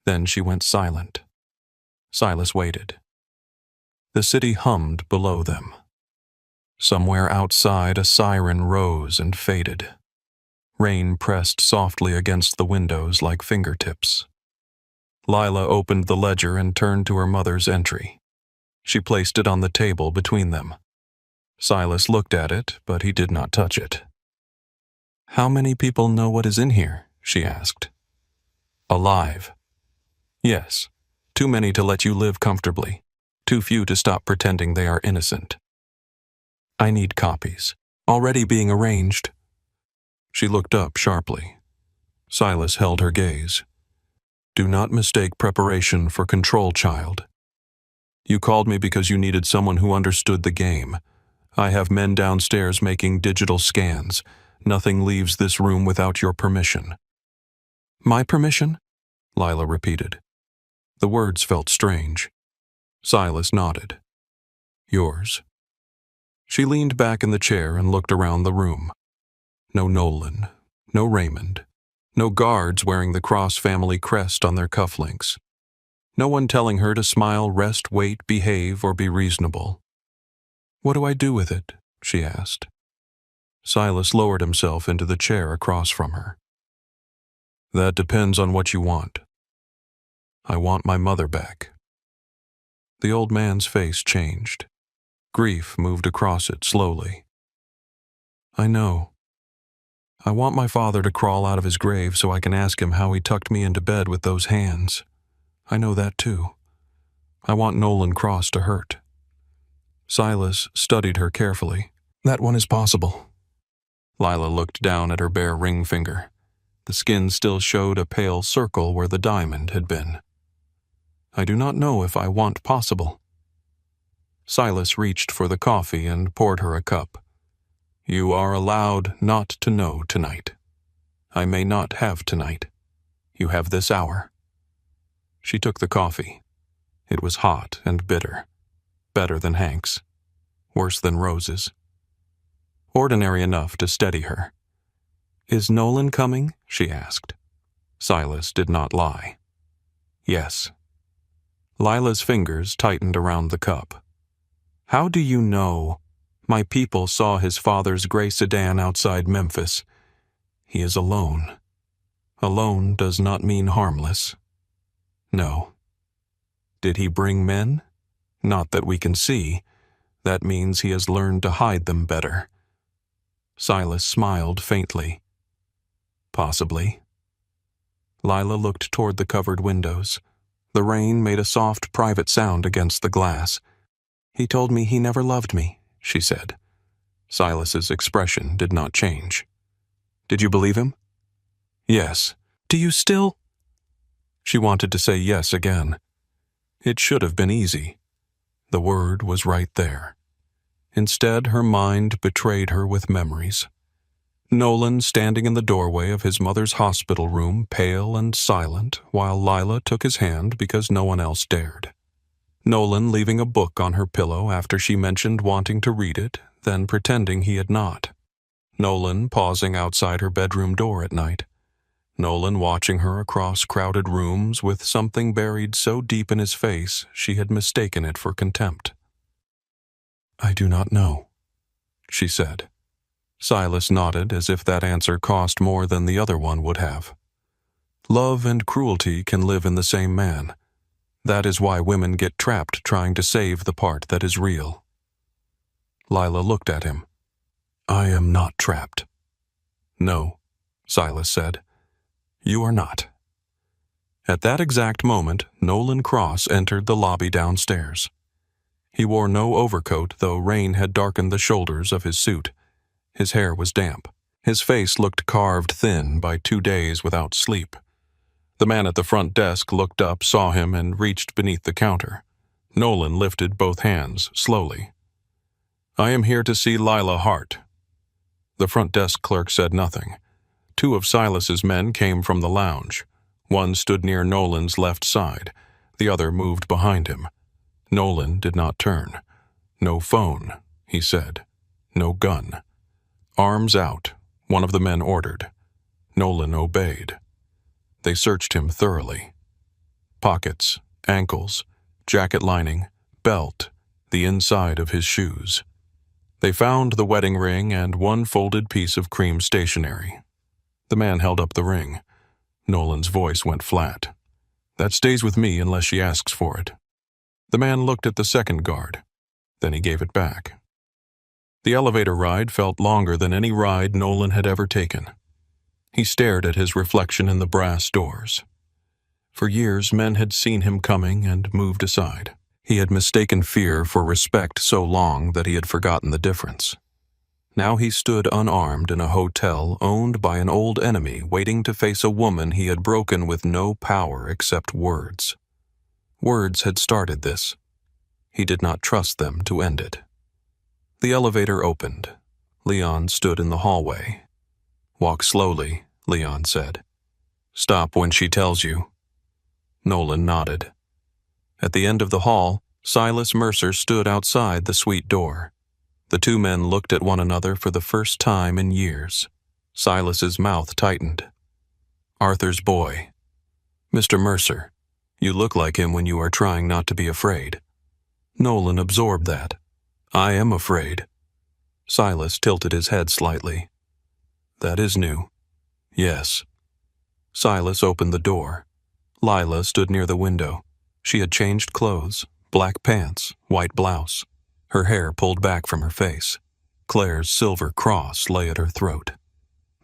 Then she went silent. Silas waited. The city hummed below them. Somewhere outside, a siren rose and faded. Rain pressed softly against the windows like fingertips. Lila opened the ledger and turned to her mother's entry. She placed it on the table between them. Silas looked at it, but he did not touch it. How many people know what is in here? She asked. Alive. Yes, too many to let you live comfortably. Too few to stop pretending they are innocent. I need copies, already being arranged. She looked up sharply. Silas held her gaze. Do not mistake preparation for control, child. You called me because you needed someone who understood the game. I have men downstairs making digital scans. Nothing leaves this room without your permission. My permission? Lila repeated. The words felt strange. Silas nodded. Yours. She leaned back in the chair and looked around the room. No Nolan, no Raymond, no guards wearing the Cross family crest on their cufflinks. No one telling her to smile, rest, wait, behave, or be reasonable. What do I do with it? She asked. Silas lowered himself into the chair across from her. That depends on what you want. I want my mother back. The old man's face changed. Grief moved across it slowly. I know. I want my father to crawl out of his grave so I can ask him how he tucked me into bed with those hands. I know that too. I want Nolan Cross to hurt. Silas studied her carefully. That one is possible. Lila looked down at her bare ring finger. The skin still showed a pale circle where the diamond had been. I do not know if I want possible. Silas reached for the coffee and poured her a cup. You are allowed not to know tonight. I may not have tonight. You have this hour. She took the coffee. It was hot and bitter. Better than Hank's. Worse than Rose's. Ordinary enough to steady her. Is Nolan coming? She asked. Silas did not lie. Yes. Lila's fingers tightened around the cup. How do you know? My people saw his father's gray sedan outside Memphis. He is alone. Alone does not mean harmless. No. Did he bring men? Not that we can see. That means he has learned to hide them better. Silas smiled faintly. Possibly. Lila looked toward the covered windows. The rain made a soft private sound against the glass. He told me he never loved me, she said. Silas's expression did not change. Did you believe him? Yes. Do you still? She wanted to say yes again. It should have been easy. The word was right there. Instead, her mind betrayed her with memories. Nolan standing in the doorway of his mother's hospital room, pale and silent, while Lila took his hand because no one else dared. Nolan leaving a book on her pillow after she mentioned wanting to read it, then pretending he had not. Nolan pausing outside her bedroom door at night. Nolan watching her across crowded rooms with something buried so deep in his face she had mistaken it for contempt. "I do not know," she said. Silas nodded as if that answer cost more than the other one would have. Love and cruelty can live in the same man. That is why women get trapped trying to save the part that is real. Lila looked at him. "I am not trapped." "No," Silas said. "You are not." At that exact moment, Nolan Cross entered the lobby downstairs. He wore no overcoat, though rain had darkened the shoulders of his suit. His hair was damp. His face looked carved thin by 2 days without sleep. The man at the front desk looked up, saw him, and reached beneath the counter. Nolan lifted both hands, slowly. "I am here to see Lila Hart." The front desk clerk said nothing. 2 of Silas's men came from the lounge. One stood near Nolan's left side. The other moved behind him. Nolan did not turn. "No phone," he said. "No gun." "Arms out," one of the men ordered. Nolan obeyed. They searched him thoroughly. Pockets, ankles, jacket lining, belt, the inside of his shoes. They found the wedding ring and one folded piece of cream stationery. The man held up the ring. Nolan's voice went flat. "That stays with me unless she asks for it." The man looked at the second guard. Then he gave it back. The elevator ride felt longer than any ride Nolan had ever taken. He stared at his reflection in the brass doors. For years, men had seen him coming and moved aside. He had mistaken fear for respect so long that he had forgotten the difference. Now he stood unarmed in a hotel owned by an old enemy, waiting to face a woman he had broken with no power except words. Words had started this. He did not trust them to end it. The elevator opened. Leon stood in the hallway. "Walk slowly," Leon said. "Stop when she tells you." Nolan nodded. At the end of the hall, Silas Mercer stood outside the suite door. The 2 men looked at one another for the first time in years. Silas's mouth tightened. "Arthur's boy. Mr. Mercer, you look like him when you are trying not to be afraid." Nolan absorbed that. "I am afraid." Silas tilted his head slightly. "That is new." "Yes." Silas opened the door. Lila stood near the window. She had changed clothes, black pants, white blouse. Her hair pulled back from her face. Claire's silver cross lay at her throat.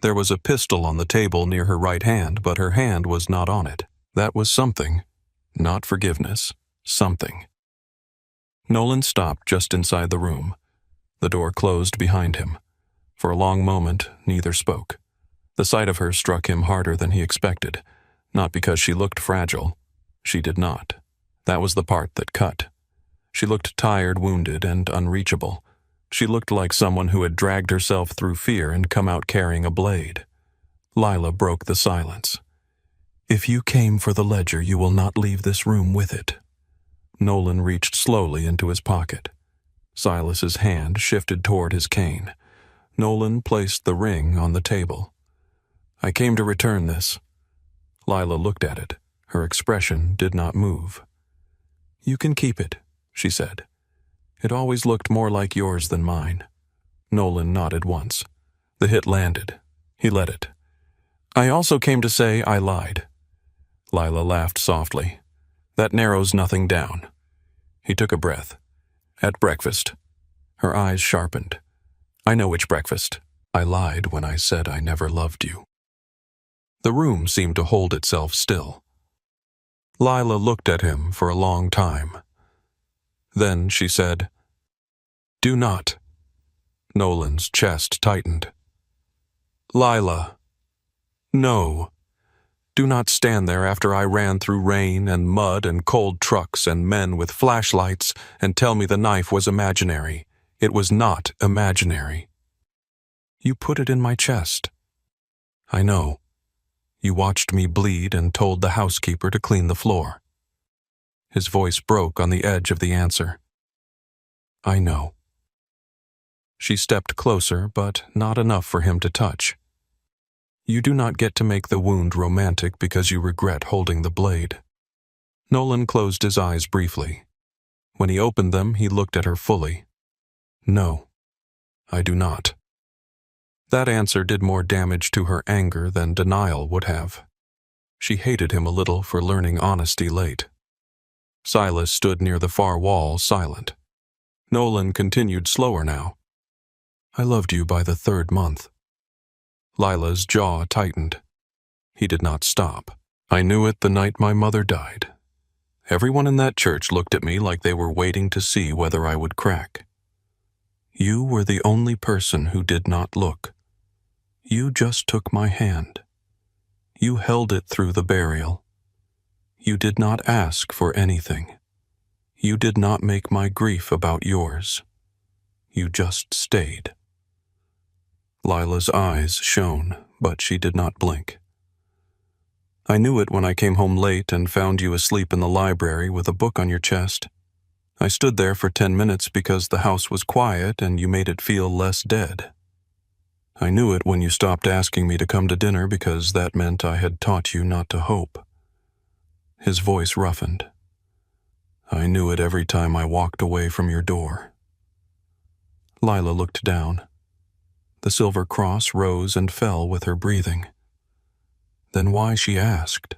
There was a pistol on the table near her right hand, but her hand was not on it. That was something. Not forgiveness. Something. Nolan stopped just inside the room. The door closed behind him. For a long moment, neither spoke. The sight of her struck him harder than he expected. Not because she looked fragile. She did not. That was the part that cut. She looked tired, wounded, and unreachable. She looked like someone who had dragged herself through fear and come out carrying a blade. Lila broke the silence. "If you came for the ledger, you will not leave this room with it." Nolan reached slowly into his pocket. Silas's hand shifted toward his cane. Nolan placed the ring on the table. "I came to return this." Lila looked at it. Her expression did not move. "You can keep it," she said. "It always looked more like yours than mine." Nolan nodded once. The hit landed. He let it. "I also came to say I lied." Lila laughed softly. "That narrows nothing down." He took a breath. "At breakfast." Her eyes sharpened. "I know which breakfast. I lied when I said I never loved you." The room seemed to hold itself still. Lila looked at him for a long time. Then she said, "Do not." Nolan's chest tightened. "Lila. No. Do not stand there after I ran through rain and mud and cold trucks and men with flashlights and tell me the knife was imaginary. It was not imaginary." You put it in my chest. I know. You watched me bleed and told the housekeeper to clean the floor. His voice broke on the edge of the answer. I know. She stepped closer, but not enough for him to touch. You do not get to make the wound romantic because you regret holding the blade. Nolan closed his eyes briefly. When he opened them, he looked at her fully. No, I do not. That answer did more damage to her anger than denial would have. She hated him a little for learning honesty late. Silas stood near the far wall, silent. Nolan continued slower now. I loved you by the 3rd month. Lila's jaw tightened. He did not stop. I knew it the night my mother died. Everyone in that church looked at me like they were waiting to see whether I would crack. You were the only person who did not look. You just took my hand. You held it through the burial. You did not ask for anything. You did not make my grief about yours. You just stayed. Lila's eyes shone, but she did not blink. I knew it when I came home late and found you asleep in the library with a book on your chest. I stood there for 10 minutes because the house was quiet and you made it feel less dead. I knew it when you stopped asking me to come to dinner because that meant I had taught you not to hope. His voice roughened. I knew it every time I walked away from your door. Lila looked down. The silver cross rose and fell with her breathing. Then why, she asked.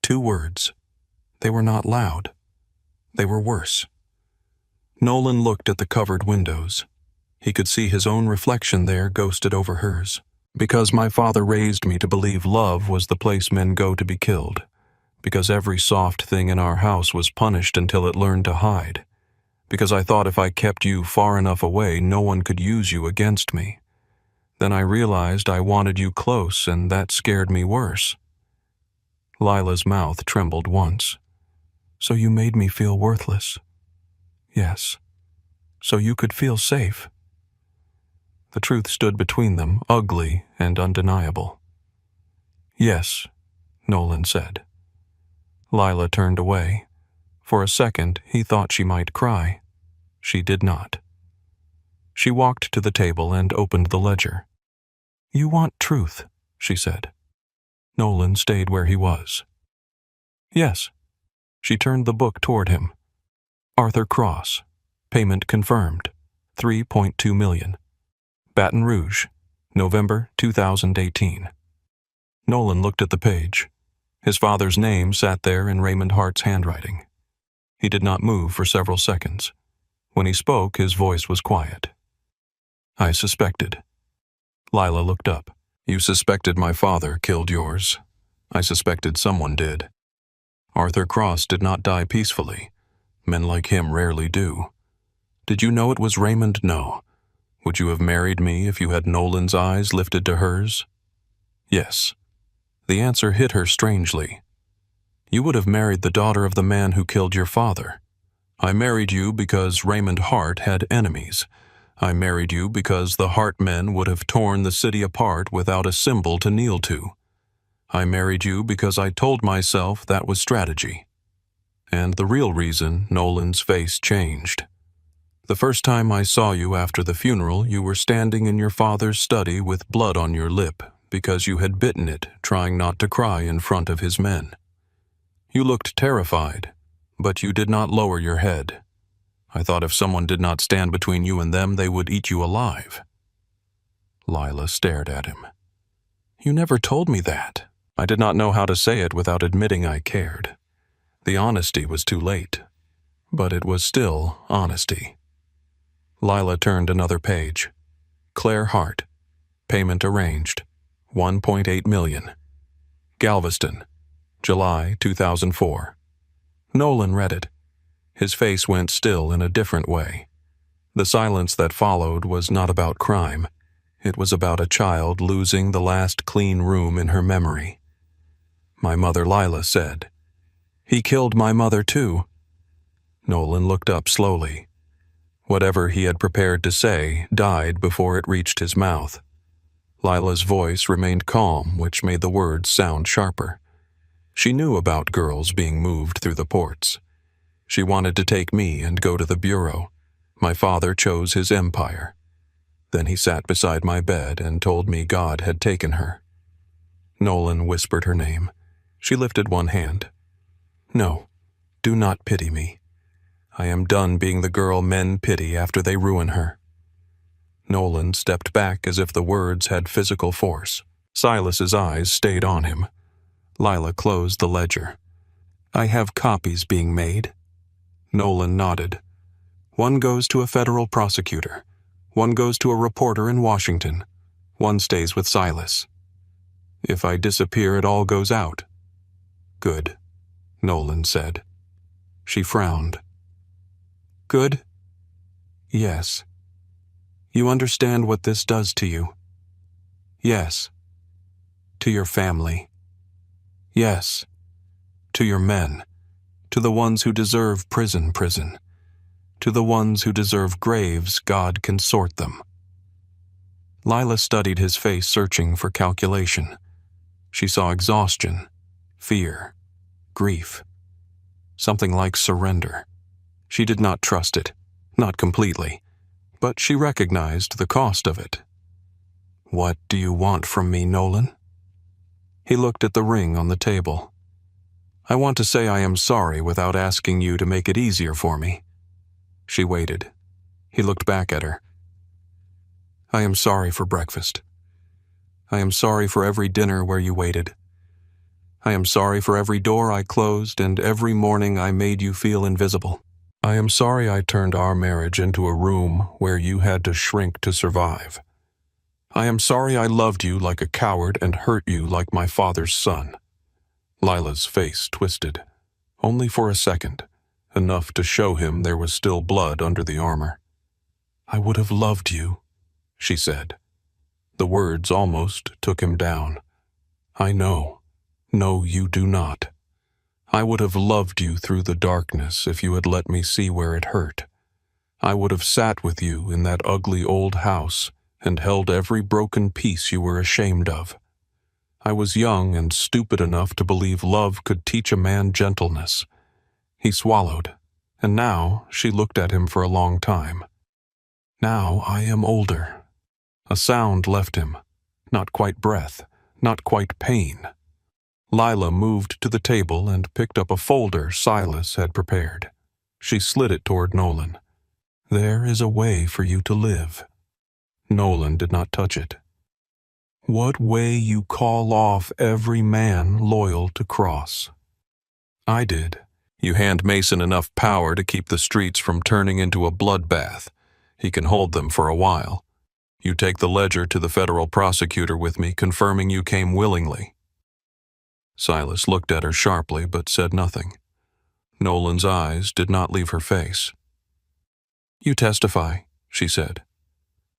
2 words. They were not loud. They were worse. Nolan looked at the covered windows. He could see his own reflection there ghosted over hers. Because my father raised me to believe love was the place men go to be killed. Because every soft thing in our house was punished until it learned to hide. Because I thought if I kept you far enough away, no one could use you against me. Then I realized I wanted you close, and that scared me worse. Lila's mouth trembled once. So you made me feel worthless. Yes. So you could feel safe. The truth stood between them, ugly and undeniable. Yes, Nolan said. Lila turned away. For a second, he thought she might cry. She did not. She walked to the table and opened the ledger. You want truth, she said. Nolan stayed where he was. Yes. She turned the book toward him. Arthur Cross. Payment confirmed. 3.2 million. Baton Rouge, November 2018. Nolan looked at the page. His father's name sat there in Raymond Hart's handwriting. He did not move for several seconds. When he spoke, his voice was quiet. I suspected. Lila looked up. You suspected my father killed yours. I suspected someone did. Arthur Cross did not die peacefully. Men like him rarely do. Did you know it was Raymond? No. Would you have married me if you had Nolan's eyes lifted to hers? Yes. The answer hit her strangely. You would have married the daughter of the man who killed your father. I married you because Raymond Hart had enemies. I married you because the Hart men would have torn the city apart without a symbol to kneel to. I married you because I told myself that was strategy. And the real reason, Nolan's face changed. The first time I saw you after the funeral, you were standing in your father's study with blood on your lip because you had bitten it, trying not to cry in front of his men. You looked terrified, but you did not lower your head. I thought if someone did not stand between you and them, they would eat you alive. Lila stared at him. You never told me that. I did not know how to say it without admitting I cared. The honesty was too late, but it was still honesty. Lila turned another page. Claire Hart. Payment arranged. 1.8 million. Galveston. July 2004. Nolan read it. His face went still in a different way. The silence that followed was not about crime. It was about a child losing the last clean room in her memory. My mother, Lila, said. He killed my mother too. Nolan looked up slowly. Whatever he had prepared to say died before it reached his mouth. Lila's voice remained calm, which made the words sound sharper. She knew about girls being moved through the ports. She wanted to take me and go to the bureau. My father chose his empire. Then he sat beside my bed and told me God had taken her. Nolan whispered her name. She lifted one hand. No, do not pity me. I am done being the girl men pity after they ruin her. Nolan stepped back as if the words had physical force. Silas's eyes stayed on him. Lila closed the ledger. I have copies being made. Nolan nodded. One goes to a federal prosecutor. One goes to a reporter in Washington. One stays with Silas. If I disappear, it all goes out. Good, Nolan said. She frowned. Good? Yes. You understand what this does to you? Yes. To your family? Yes. To your men? To the ones who deserve prison. To the ones who deserve graves, God can sort them. Lila studied his face, searching for calculation. She saw exhaustion, fear, grief. Something like surrender. She did not trust it, not completely, but she recognized the cost of it. What do you want from me, Nolan? He looked at the ring on the table. I want to say I am sorry without asking you to make it easier for me. She waited. He looked back at her. I am sorry for breakfast. I am sorry for every dinner where you waited. I am sorry for every door I closed and every morning I made you feel invisible. I am sorry I turned our marriage into a room where you had to shrink to survive. I am sorry I loved you like a coward and hurt you like my father's son. Lila's face twisted, only for a second, enough to show him there was still blood under the armor. I would have loved you, she said. The words almost took him down. I know. No, you do not. I would have loved you through the darkness if you had let me see where it hurt. I would have sat with you in that ugly old house and held every broken piece you were ashamed of. I was young and stupid enough to believe love could teach a man gentleness. He swallowed, and now she looked at him for a long time. Now I am older. A sound left him, not quite breath, not quite pain. Lila moved to the table and picked up a folder Silas had prepared. She slid it toward Nolan. There is a way for you to live. Nolan did not touch it. What way you call off every man loyal to Cross? I did. You hand Mason enough power to keep the streets from turning into a bloodbath. He can hold them for a while. You take the ledger to the federal prosecutor with me, confirming you came willingly. Silas looked at her sharply but said nothing. Nolan's eyes did not leave her face. You testify, she said.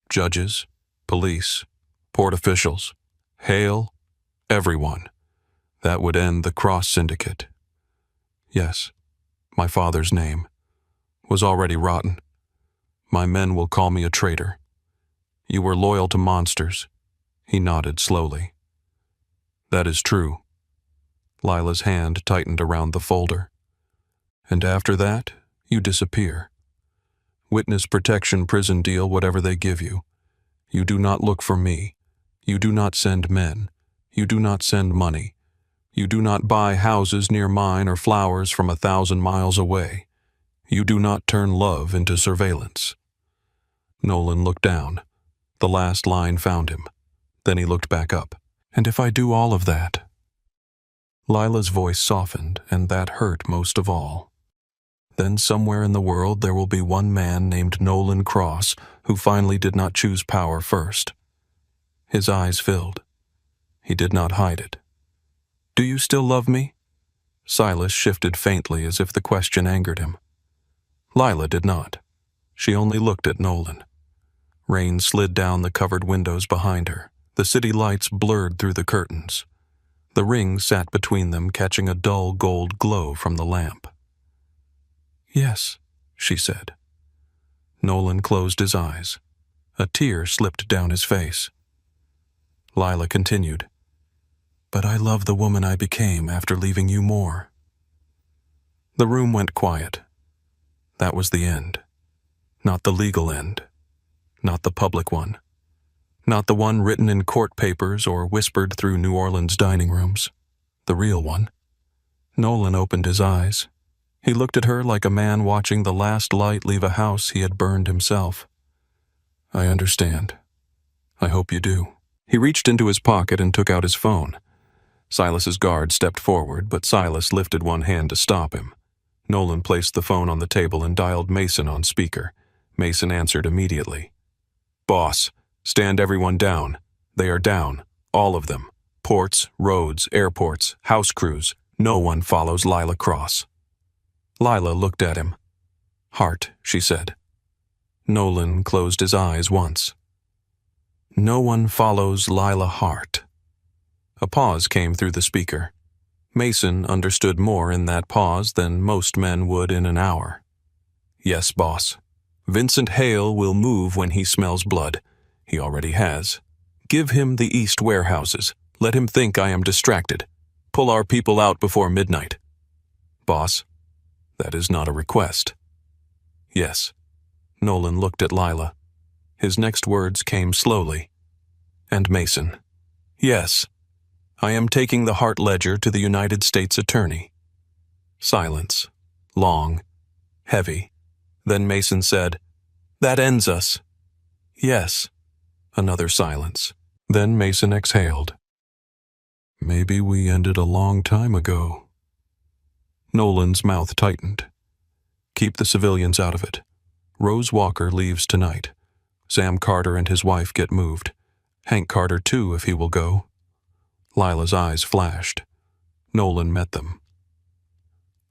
Judges, police, port officials, Hale, everyone. That would end the Cross Syndicate. Yes, my father's name was already rotten. My men will call me a traitor. You were loyal to monsters. He nodded slowly. That is true. Lila's hand tightened around the folder. And after that, you disappear. Witness protection prison deal, whatever they give you. You do not look for me. You do not send men. You do not send money. You do not buy houses near mine or flowers from 1,000 miles away. You do not turn love into surveillance. Nolan looked down. The last line found him. Then he looked back up. And if I do all of that? Lila's voice softened, and that hurt most of all. Then somewhere in the world there will be one man named Nolan Cross who finally did not choose power first. His eyes filled. He did not hide it. Do you still love me? Silas shifted faintly as if the question angered him. Lila did not. She only looked at Nolan. Rain slid down the covered windows behind her. The city lights blurred through the curtains. The ring sat between them, catching a dull gold glow from the lamp. Yes, she said. Nolan closed his eyes. A tear slipped down his face. Lila continued. But I love the woman I became after leaving you more. The room went quiet. That was the end. Not the legal end. Not the public one. Not the one written in court papers or whispered through New Orleans dining rooms. The real one. Nolan opened his eyes. He looked at her like a man watching the last light leave a house he had burned himself. I understand. I hope you do. He reached into his pocket and took out his phone. Silas's guard stepped forward, but Silas lifted one hand to stop him. Nolan placed the phone on the table and dialed Mason on speaker. Mason answered immediately. Boss, stand everyone down. They are down. All of them. Ports, roads, airports, house crews. No one follows Lila Cross. Lila looked at him. Hart, she said. Nolan closed his eyes once. No one follows Lila Hart. A pause came through the speaker. Mason understood more in that pause than most men would in an hour. Yes, boss. Vincent Hale will move when he smells blood. He already has. Give him the east warehouses. Let him think I am distracted. Pull our people out before midnight. Boss, that is not a request. Yes. Nolan looked at Lila. His next words came slowly. And Mason. Yes. I am taking the Hart ledger to the United States Attorney. Silence. Long. Heavy. Then Mason said, That ends us. Yes. Another silence. Then Mason exhaled. Maybe we ended a long time ago. Nolan's mouth tightened. Keep the civilians out of it. Rose Walker leaves tonight. Sam Carter and his wife get moved. Hank Carter too, if he will go. Lila's eyes flashed. Nolan met them.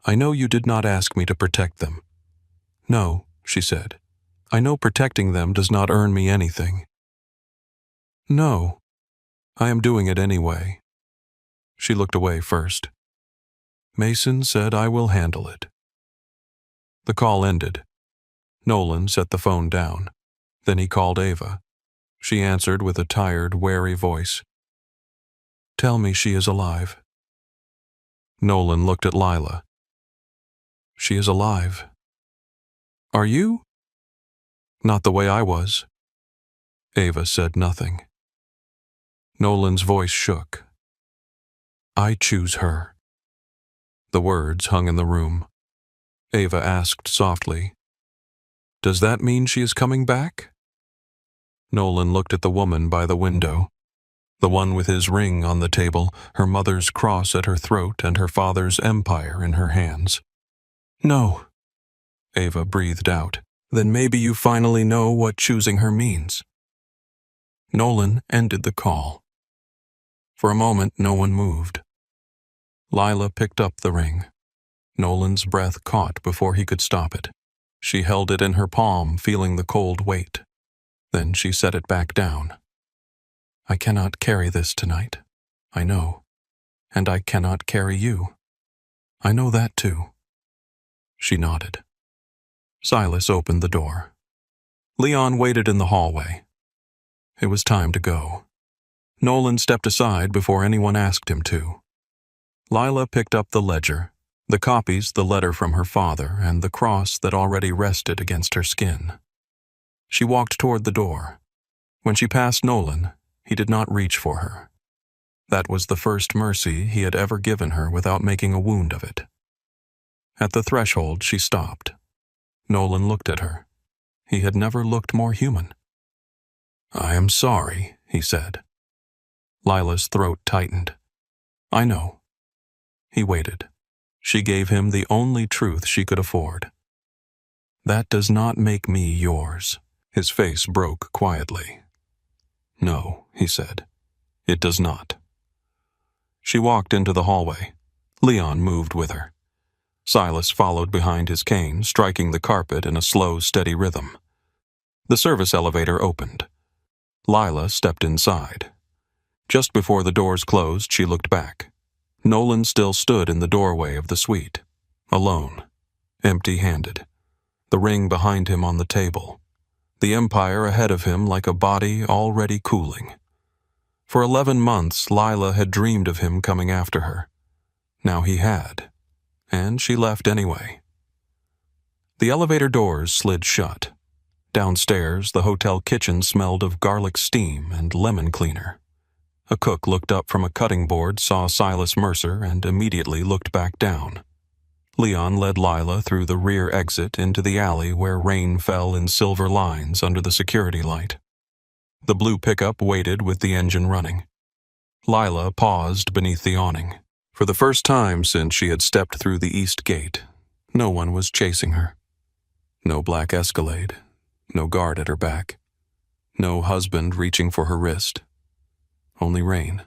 I know you did not ask me to protect them. No, she said. I know protecting them does not earn me anything. No, I am doing it anyway. She looked away first. Mason said I will handle it. The call ended. Nolan set the phone down. Then he called Ava. She answered with a tired, wary voice. Tell me she is alive. Nolan looked at Lila. She is alive. Are you? Not the way I was. Ava said nothing. Nolan's voice shook. I choose her. The words hung in the room. Ava asked softly, Does that mean she is coming back? Nolan looked at the woman by the window. The one with his ring on the table, her mother's cross at her throat, and her father's empire in her hands. No, Ava breathed out. Then maybe you finally know what choosing her means. Nolan ended the call. For a moment, no one moved. Lila picked up the ring. Nolan's breath caught before he could stop it. She held it in her palm, feeling the cold weight. Then she set it back down. I cannot carry this tonight. I know. And I cannot carry you. I know that too. She nodded. Silas opened the door. Leon waited in the hallway. It was time to go. Nolan stepped aside before anyone asked him to. Lila picked up the ledger, the copies, the letter from her father, and the cross that already rested against her skin. She walked toward the door. When she passed Nolan, he did not reach for her. That was the first mercy he had ever given her without making a wound of it. At the threshold, she stopped. Nolan looked at her. He had never looked more human. I am sorry, he said. Lila's throat tightened. I know. He waited. She gave him the only truth she could afford. That does not make me yours. His face broke quietly. No, he said. It does not. She walked into the hallway. Leon moved with her. Silas followed behind his cane, striking the carpet in a slow, steady rhythm. The service elevator opened. Lila stepped inside. Just before the doors closed, she looked back. Nolan still stood in the doorway of the suite, alone, empty-handed, the ring behind him on the table, the empire ahead of him like a body already cooling. For 11 months, Lila had dreamed of him coming after her. Now he had, and she left anyway. The elevator doors slid shut. Downstairs, the hotel kitchen smelled of garlic steam and lemon cleaner. A cook looked up from a cutting board, saw Silas Mercer, and immediately looked back down. Leon led Lila through the rear exit into the alley where rain fell in silver lines under the security light. The blue pickup waited with the engine running. Lila paused beneath the awning. For the first time since she had stepped through the east gate, no one was chasing her. No black Escalade, no guard at her back, no husband reaching for her wrist. Only rain,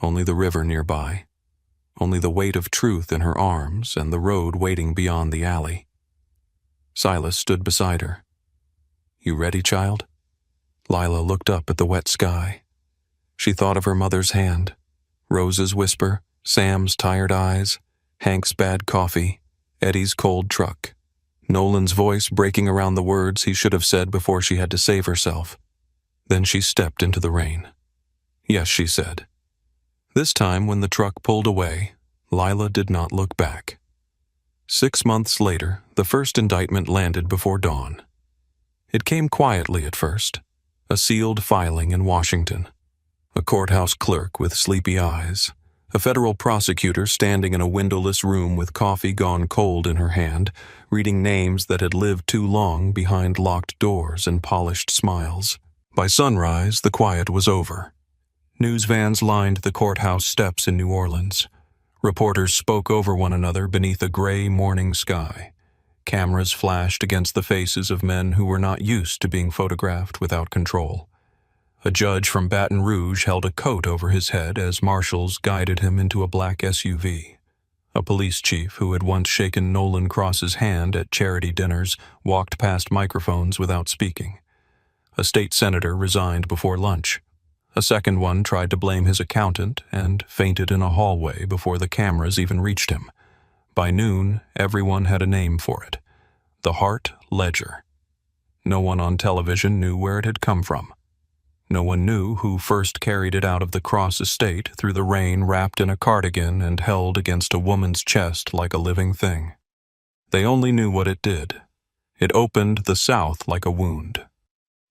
only the river nearby, only the weight of truth in her arms and the road waiting beyond the alley. Silas stood beside her. "You ready, child?" Lila looked up at the wet sky. She thought of her mother's hand, Rose's whisper, Sam's tired eyes, Hank's bad coffee, Eddie's cold truck, Nolan's voice breaking around the words he should have said before she had to save herself. Then she stepped into the rain. "Yes," she said. This time, when the truck pulled away, Lila did not look back. 6 months later, the first indictment landed before dawn. It came quietly at first, a sealed filing in Washington, a courthouse clerk with sleepy eyes, a federal prosecutor standing in a windowless room with coffee gone cold in her hand, reading names that had lived too long behind locked doors and polished smiles. By sunrise, the quiet was over. News vans lined the courthouse steps in New Orleans. Reporters spoke over one another beneath a gray morning sky. Cameras flashed against the faces of men who were not used to being photographed without control. A judge from Baton Rouge held a coat over his head as marshals guided him into a black SUV. A police chief who had once shaken Nolan Cross's hand at charity dinners walked past microphones without speaking. A state senator resigned before lunch. A second one tried to blame his accountant and fainted in a hallway before the cameras even reached him. By noon, everyone had a name for it: the Hart Ledger. No one on television knew where it had come from. No one knew who first carried it out of the Cross estate through the rain wrapped in a cardigan and held against a woman's chest like a living thing. They only knew what it did. It opened the South like a wound.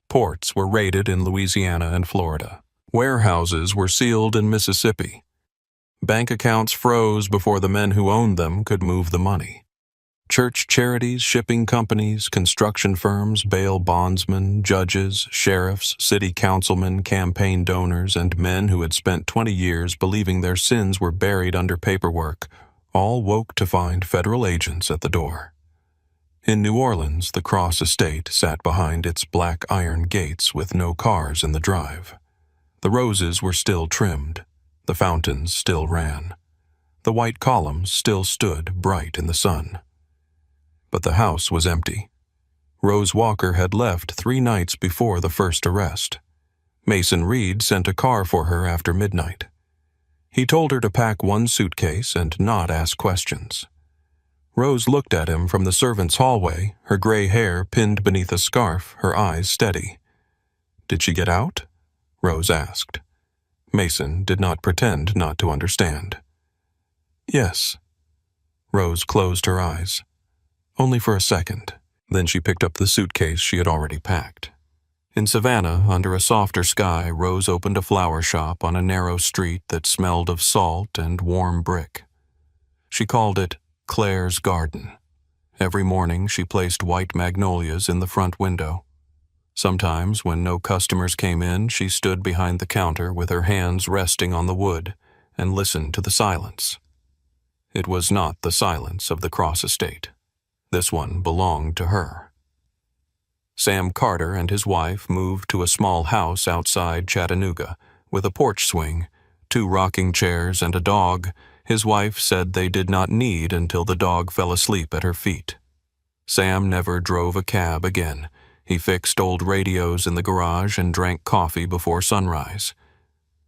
Ports were raided in Louisiana and Florida. Warehouses were sealed in Mississippi. Bank accounts froze before the men who owned them could move the money. Church charities, shipping companies, construction firms, bail bondsmen, judges, sheriffs, city councilmen, campaign donors, and men who had spent 20 years believing their sins were buried under paperwork all woke to find federal agents at the door. In New Orleans, the Cross estate sat behind its black iron gates with no cars in the drive. The roses were still trimmed. The fountains still ran. The white columns still stood bright in the sun. But the house was empty. Rose Walker had left 3 nights before the first arrest. Mason Reed sent a car for her after midnight. He told her to pack 1 suitcase and not ask questions. Rose looked at him from the servants' hallway, her gray hair pinned beneath a scarf, her eyes steady. "Did she get out?" Rose asked. Mason did not pretend not to understand. "Yes." Rose closed her eyes. Only for a second. Then she picked up the suitcase she had already packed. In Savannah, under a softer sky, Rose opened a flower shop on a narrow street that smelled of salt and warm brick. She called it Claire's Garden. Every morning she placed white magnolias in the front window. Sometimes, when no customers came in, she stood behind the counter with her hands resting on the wood and listened to the silence. It was not the silence of the Cross estate. This one belonged to her. Sam Carter and his wife moved to a small house outside Chattanooga with a porch swing, 2 rocking chairs, and a dog his wife said they did not need until the dog fell asleep at her feet. Sam never drove a cab again. He fixed old radios in the garage and drank coffee before sunrise.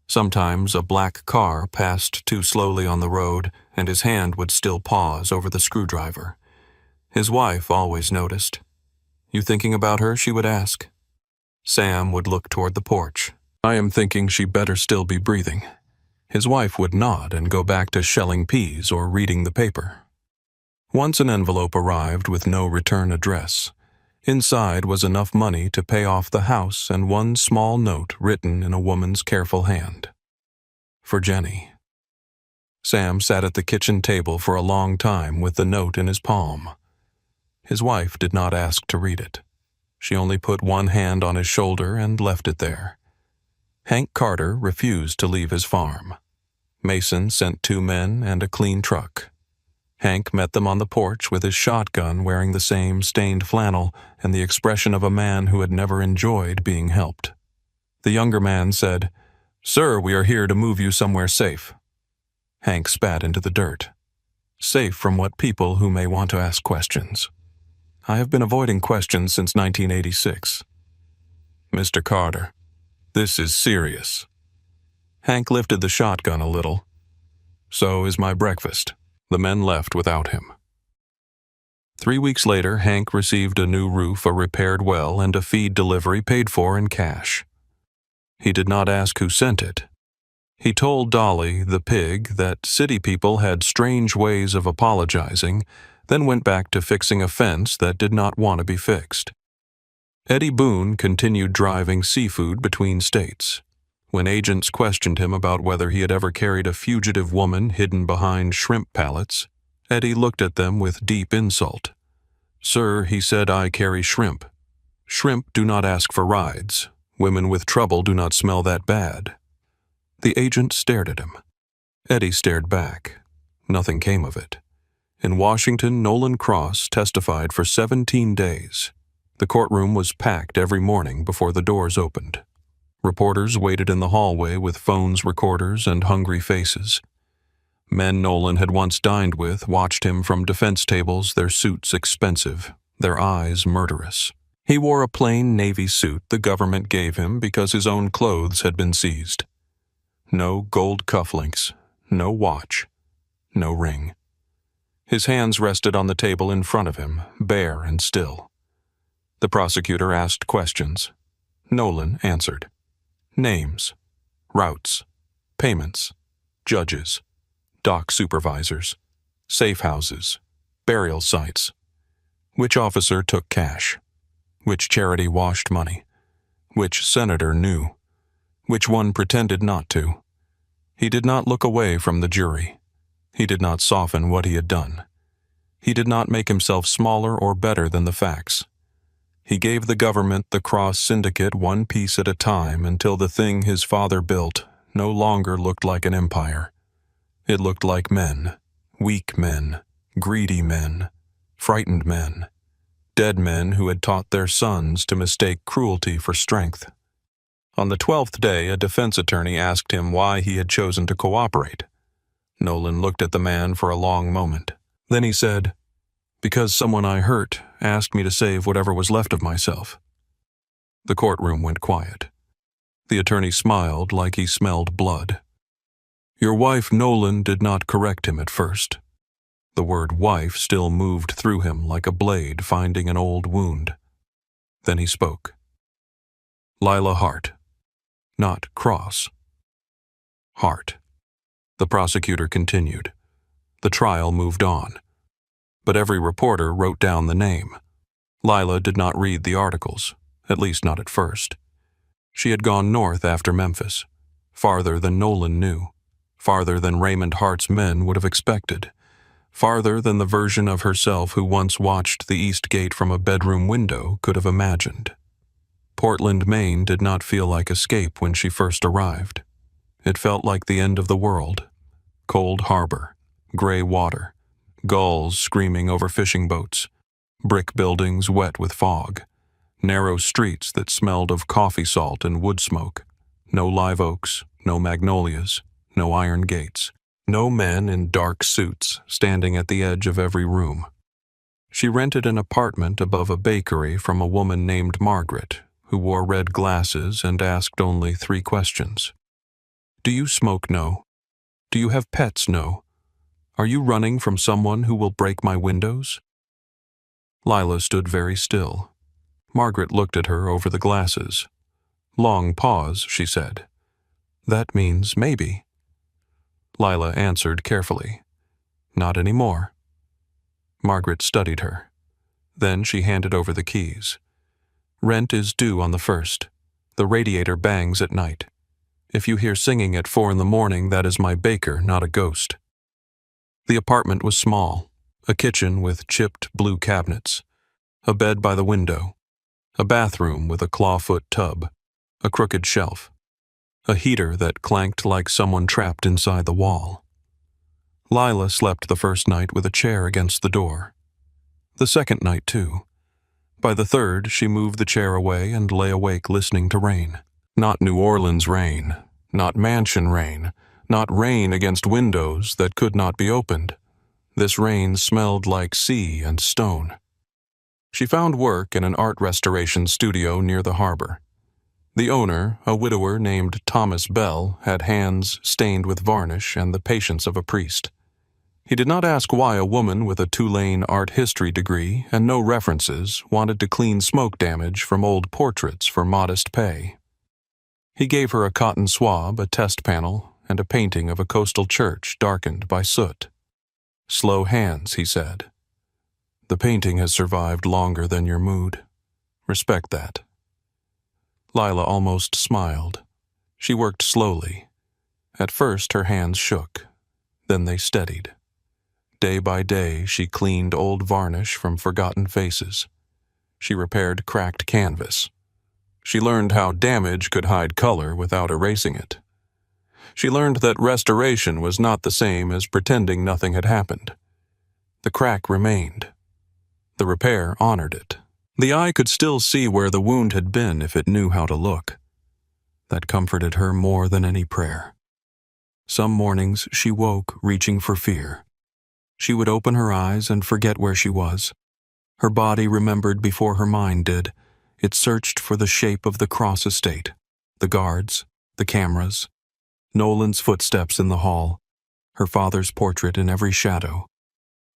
Sometimes a black car passed too slowly on the road, and his hand would still pause over the screwdriver. His wife always noticed. "You thinking about her?" she would ask. Sam would look toward the porch, I am thinking she better still be breathing. His wife would nod and go back to shelling peas or reading the paper. Once an envelope arrived with no return address. Inside was enough money to pay off the house and one small note written in a woman's careful hand. For Jenny. Sam sat at the kitchen table for a long time with the note in his palm. His wife did not ask to read it. She only put one hand on his shoulder and left it there. Hank Carter refused to leave his farm. Mason sent 2 men and a clean truck. Hank met them on the porch with his shotgun, wearing the same stained flannel and the expression of a man who had never enjoyed being helped. The younger man said, "Sir, we are here to move you somewhere safe." Hank spat into the dirt. "Safe from what people who may want to ask questions? I have been avoiding questions since 1986. Mr. Carter, this is serious." Hank lifted the shotgun a little. "So is my breakfast." The men left without him. 3 weeks later, Hank received a new roof, a repaired well, and a feed delivery paid for in cash. He did not ask who sent it. He told Dolly, the pig, that city people had strange ways of apologizing, then went back to fixing a fence that did not want to be fixed. Eddie Boone continued driving seafood between states. When agents questioned him about whether he had ever carried a fugitive woman hidden behind shrimp pallets, Eddie looked at them with deep insult. "Sir," he said, "I carry shrimp. Shrimp do not ask for rides. Women with trouble do not smell that bad." The agent stared at him. Eddie stared back. Nothing came of it. In Washington, Nolan Cross testified for 17 days. The courtroom was packed every morning before the doors opened. Reporters waited in the hallway with phones, recorders, and hungry faces. Men Nolan had once dined with watched him from defense tables, their suits expensive, their eyes murderous. He wore a plain navy suit the government gave him because his own clothes had been seized. No gold cufflinks, no watch, no ring. His hands rested on the table in front of him, bare and still. The prosecutor asked questions. Nolan answered. Names, routes, payments, judges, dock supervisors, safe houses, burial sites. Which officer took cash? Which charity washed money? Which senator knew? Which one pretended not to? He did not look away from the jury. He did not soften what he had done. He did not make himself smaller or better than the facts. He gave the government the Cross Syndicate one piece at a time until the thing his father built no longer looked like an empire. It looked like men, weak men, greedy men, frightened men, dead men who had taught their sons to mistake cruelty for strength. On the 12th day, a defense attorney asked him why he had chosen to cooperate. Nolan looked at the man for a long moment. Then he said, "Because someone I hurt asked me to save whatever was left of myself." The courtroom went quiet. The attorney smiled like he smelled blood. Your wife, Nolan, did not correct him at first. The word wife still moved through him like a blade finding an old wound. Then he spoke. Lila Hart. Not Cross. Hart. The prosecutor continued. The trial moved on. But every reporter wrote down the name. Lila did not read the articles, at least not at first. She had gone north after Memphis, farther than Nolan knew, farther than Raymond Hart's men would have expected, farther than the version of herself who once watched the East Gate from a bedroom window could have imagined. Portland, Maine did not feel like escape when she first arrived. It felt like the end of the world. Cold harbor, gray water, gulls screaming over fishing boats, brick buildings wet with fog, narrow streets that smelled of coffee salt and wood smoke, no live oaks, no magnolias, no iron gates, no men in dark suits standing at the edge of every room. She rented an apartment above a bakery from a woman named Margaret, who wore red glasses and asked only 3 questions. Do you smoke? No. Do you have pets? No. Are you running from someone who will break my windows? Lila stood very still. Margaret looked at her over the glasses. Long pause, she said. That means maybe. Lila answered carefully. Not anymore. Margaret studied her. Then she handed over the keys. Rent is due on the 1st. The radiator bangs at night. If you hear singing at 4 a.m, that is my baker, not a ghost. The apartment was small, a kitchen with chipped blue cabinets, a bed by the window, a bathroom with a clawfoot tub, a crooked shelf, a heater that clanked like someone trapped inside the wall. Lila slept the first night with a chair against the door. The second night, too. By the third, she moved the chair away and lay awake listening to rain. Not New Orleans rain, not mansion rain, not rain against windows that could not be opened. This rain smelled like sea and stone. She found work in an art restoration studio near the harbor. The owner, a widower named Thomas Bell, had hands stained with varnish and the patience of a priest. He did not ask why a woman with a Tulane art history degree and no references wanted to clean smoke damage from old portraits for modest pay. He gave her a cotton swab, a test panel, and a painting of a coastal church darkened by soot. Slow hands, he said. The painting has survived longer than your mood. Respect that. Lila almost smiled. She worked slowly. At first her hands shook. Then they steadied. Day by day she cleaned old varnish from forgotten faces. She repaired cracked canvas. She learned how damage could hide color without erasing it. She learned that restoration was not the same as pretending nothing had happened. The crack remained. The repair honored it. The eye could still see where the wound had been if it knew how to look. That comforted her more than any prayer. Some mornings she woke reaching for fear. She would open her eyes and forget where she was. Her body remembered before her mind did. It searched for the shape of the Cross estate, the guards, the cameras, Nolan's footsteps in the hall, her father's portrait in every shadow.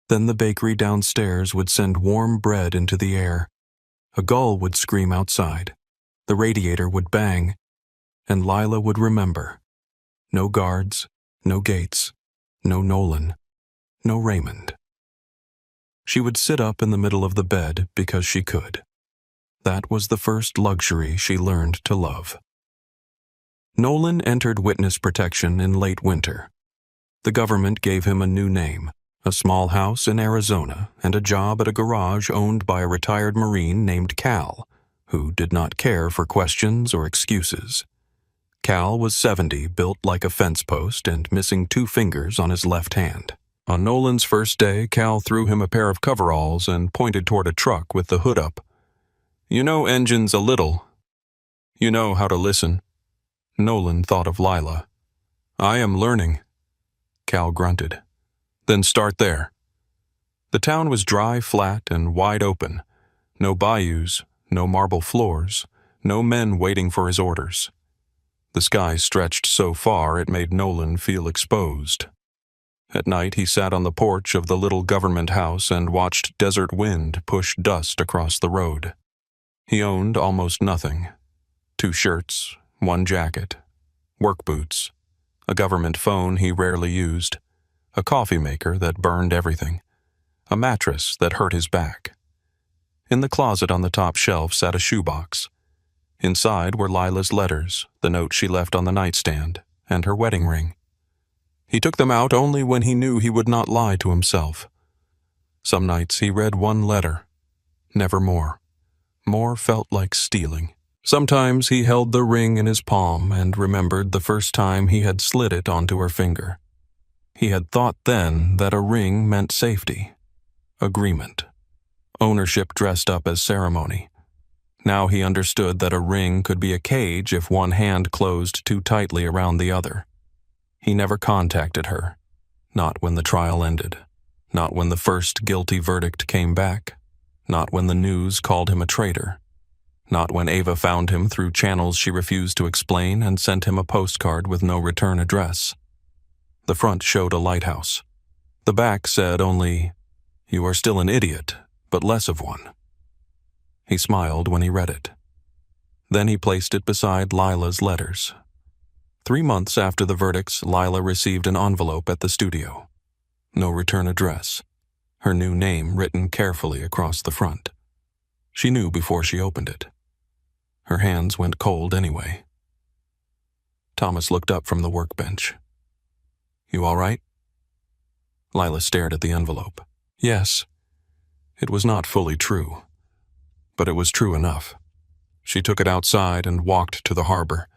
Then the bakery downstairs would send warm bread into the air. A gull would scream outside. The radiator would bang. And Lila would remember. No guards, no gates, no Nolan, no Raymond. She would sit up in the middle of the bed because she could. That was the first luxury she learned to love. Nolan entered witness protection in late winter. The government gave him a new name, a small house in Arizona, and a job at a garage owned by a retired Marine named Cal, who did not care for questions or excuses. Cal was 70, built like a fence post and missing 2 fingers on his left hand. On Nolan's first day, Cal threw him a pair of coveralls and pointed toward a truck with the hood up. You know engines a little. You know how to listen. Nolan thought of Lila. I am learning. Cal grunted. Then start there. The town was dry, flat, and wide open. No bayous, no marble floors, no men waiting for his orders. The sky stretched so far it made Nolan feel exposed. At night he sat on the porch of the little government house and watched desert wind push dust across the road. He owned almost nothing. 2 shirts, 1 jacket, work boots, a government phone he rarely used, a coffee maker that burned everything, a mattress that hurt his back. In the closet on the top shelf sat a shoebox. Inside were Lila's letters, the note she left on the nightstand, and her wedding ring. He took them out only when he knew he would not lie to himself. Some nights he read 1 letter, never more. More felt like stealing. Sometimes he held the ring in his palm and remembered the first time he had slid it onto her finger. He had thought then that a ring meant safety, agreement, ownership dressed up as ceremony. Now he understood that a ring could be a cage if one hand closed too tightly around the other. He never contacted her, not when the trial ended, not when the first guilty verdict came back, not when the news called him a traitor, not when Ava found him through channels she refused to explain and sent him a postcard with no return address. The front showed a lighthouse. The back said only, "You are still an idiot, but less of one." He smiled when he read it. Then he placed it beside Lila's letters. 3 months after the verdicts, Lila received an envelope at the studio. No return address. Her new name written carefully across the front. She knew before she opened it. Her hands went cold anyway. Thomas looked up from the workbench. "You all right?" Lila stared at the envelope. Yes. It was not fully true, but it was true enough. She took it outside and walked to the harbor.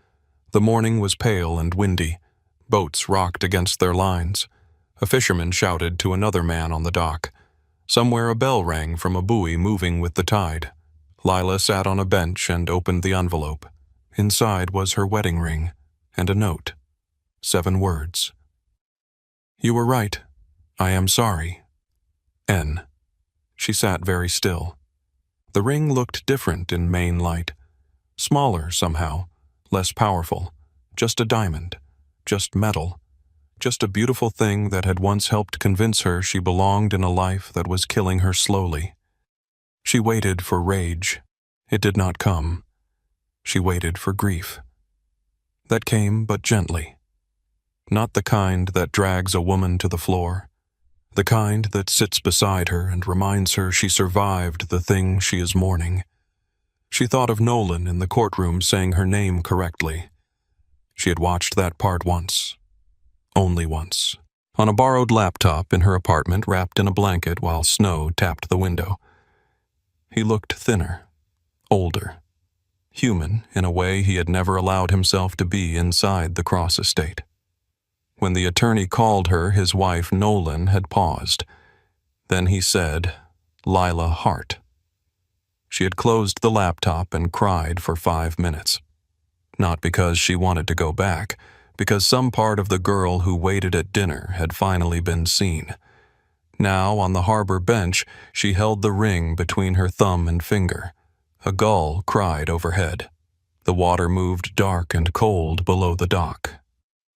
The morning was pale and windy. Boats rocked against their lines. A fisherman shouted to another man on the dock. Somewhere a bell rang from a buoy moving with the tide. Lila sat on a bench and opened the envelope. Inside was her wedding ring and a note. 7 words. "You were right. I am sorry. N." She sat very still. The ring looked different in main light. Smaller somehow, less powerful. Just a diamond. Just metal. Just a beautiful thing that had once helped convince her she belonged in a life that was killing her slowly. She waited for rage. It did not come. She waited for grief. That came but gently. Not the kind that drags a woman to the floor. The kind that sits beside her and reminds her she survived the thing she is mourning. She thought of Nolan in the courtroom saying her name correctly. She had watched that part once. Only once. On a borrowed laptop in her apartment wrapped in a blanket while snow tapped the window. He looked thinner, older, human in a way he had never allowed himself to be inside the Cross estate. When the attorney called her his wife, Nolan had paused. Then he said, "Lila Hart." She had closed the laptop and cried for 5 minutes. Not because she wanted to go back, because some part of the girl who waited at dinner had finally been seen. Now, on the harbor bench, she held the ring between her thumb and finger. A gull cried overhead. The water moved dark and cold below the dock.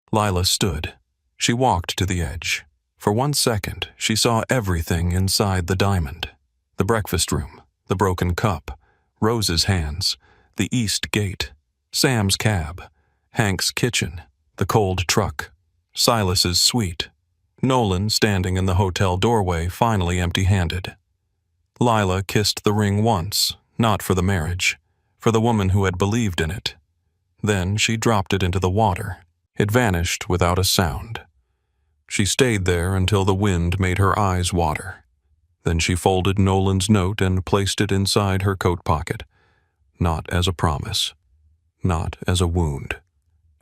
Lila stood. She walked to the edge. For 1 second, she saw everything inside the diamond. The breakfast room, the broken cup, Rose's hands, the east gate, Sam's cab, Hank's kitchen, the cold truck, Silas's suite, Nolan standing in the hotel doorway, finally empty-handed. Lila kissed the ring once, not for the marriage, for the woman who had believed in it. Then she dropped it into the water. It vanished without a sound. She stayed there until the wind made her eyes water. Then she folded Nolan's note and placed it inside her coat pocket. Not as a promise. Not as a wound.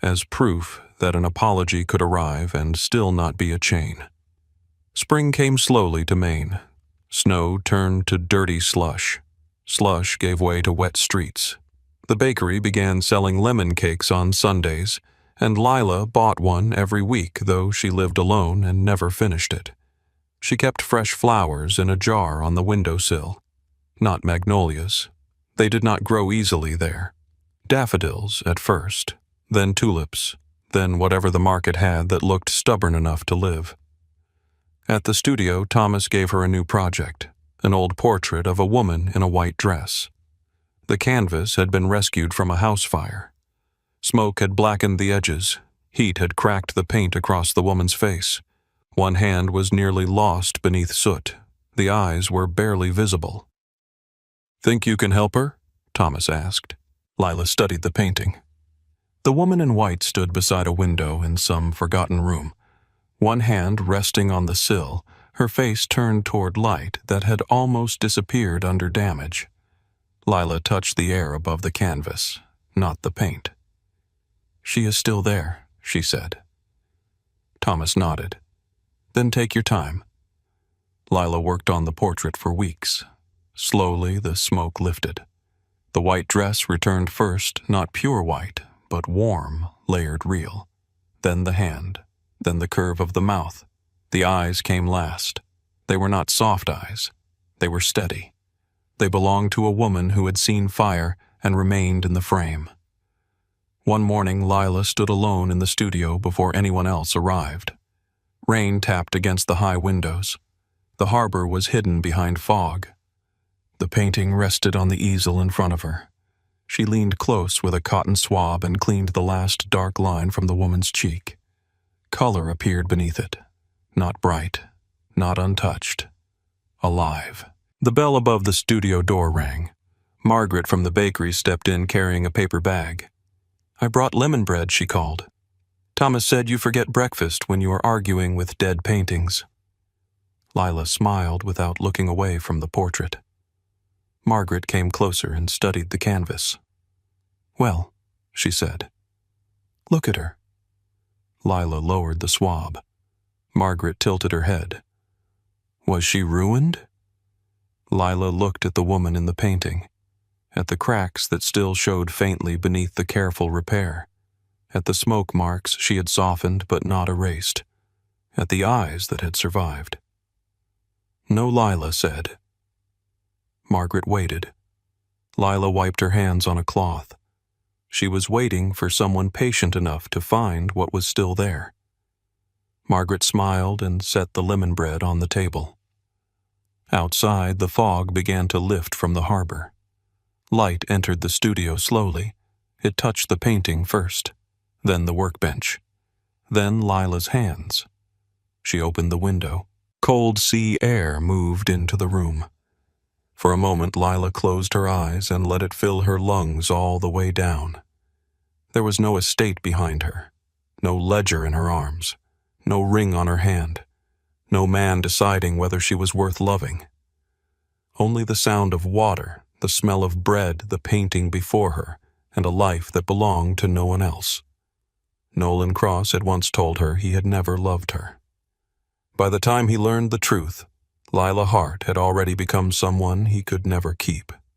As proof that an apology could arrive and still not be a chain. Spring came slowly to Maine. Snow turned to dirty slush. Slush gave way to wet streets. The bakery began selling lemon cakes on Sundays, and Lila bought one every week, though she lived alone and never finished it. She kept fresh flowers in a jar on the windowsill. Not magnolias. They did not grow easily there. Daffodils at first, then tulips, then whatever the market had that looked stubborn enough to live. At the studio, Thomas gave her a new project, an old portrait of a woman in a white dress. The canvas had been rescued from a house fire. Smoke had blackened the edges. Heat had cracked the paint across the woman's face. One hand was nearly lost beneath soot. The eyes were barely visible. "Think you can help her?" Thomas asked. Lila studied the painting. The woman in white stood beside a window in some forgotten room. One hand resting on the sill, her face turned toward light that had almost disappeared under damage. Lila touched the air above the canvas, not the paint. "She is still there," she said. Thomas nodded. "Then take your time." Lila worked on the portrait for weeks. Slowly, the smoke lifted. The white dress returned first, not pure white, but warm, layered real. Then the hand, then the curve of the mouth. The eyes came last. They were not soft eyes. They were steady. They belonged to a woman who had seen fire and remained in the frame. One morning, Lila stood alone in the studio before anyone else arrived. Rain tapped against the high windows. The harbor was hidden behind fog. The painting rested on the easel in front of her. She leaned close with a cotton swab and cleaned the last dark line from the woman's cheek. Color appeared beneath it. Not bright, not untouched. Alive. The bell above the studio door rang. Margaret from the bakery stepped in carrying a paper bag. "I brought lemon bread," she called. "Thomas said you forget breakfast when you are arguing with dead paintings." Lila smiled without looking away from the portrait. Margaret came closer and studied the canvas. "Well," she said. "Look at her." Lila lowered the swab. Margaret tilted her head. Was she ruined? Lila looked at the woman in the painting, at the cracks that still showed faintly beneath the careful repair, at the smoke marks she had softened but not erased, at the eyes that had survived. "No," Lila said. Margaret waited. Lila wiped her hands on a cloth. She was waiting for someone patient enough to find what was still there. Margaret smiled and set the lemon bread on the table. Outside, the fog began to lift from the harbor. Light entered the studio slowly. It touched the painting first, then the workbench, then Lila's hands. She opened the window. Cold sea air moved into the room. For a moment, Lila closed her eyes and let it fill her lungs all the way down. There was no estate behind her, no ledger in her arms, no ring on her hand, no man deciding whether she was worth loving. Only the sound of water, the smell of bread, the painting before her, and a life that belonged to no one else. Nolan Cross had once told her he had never loved her. By the time he learned the truth, Lila Hart had already become someone he could never keep.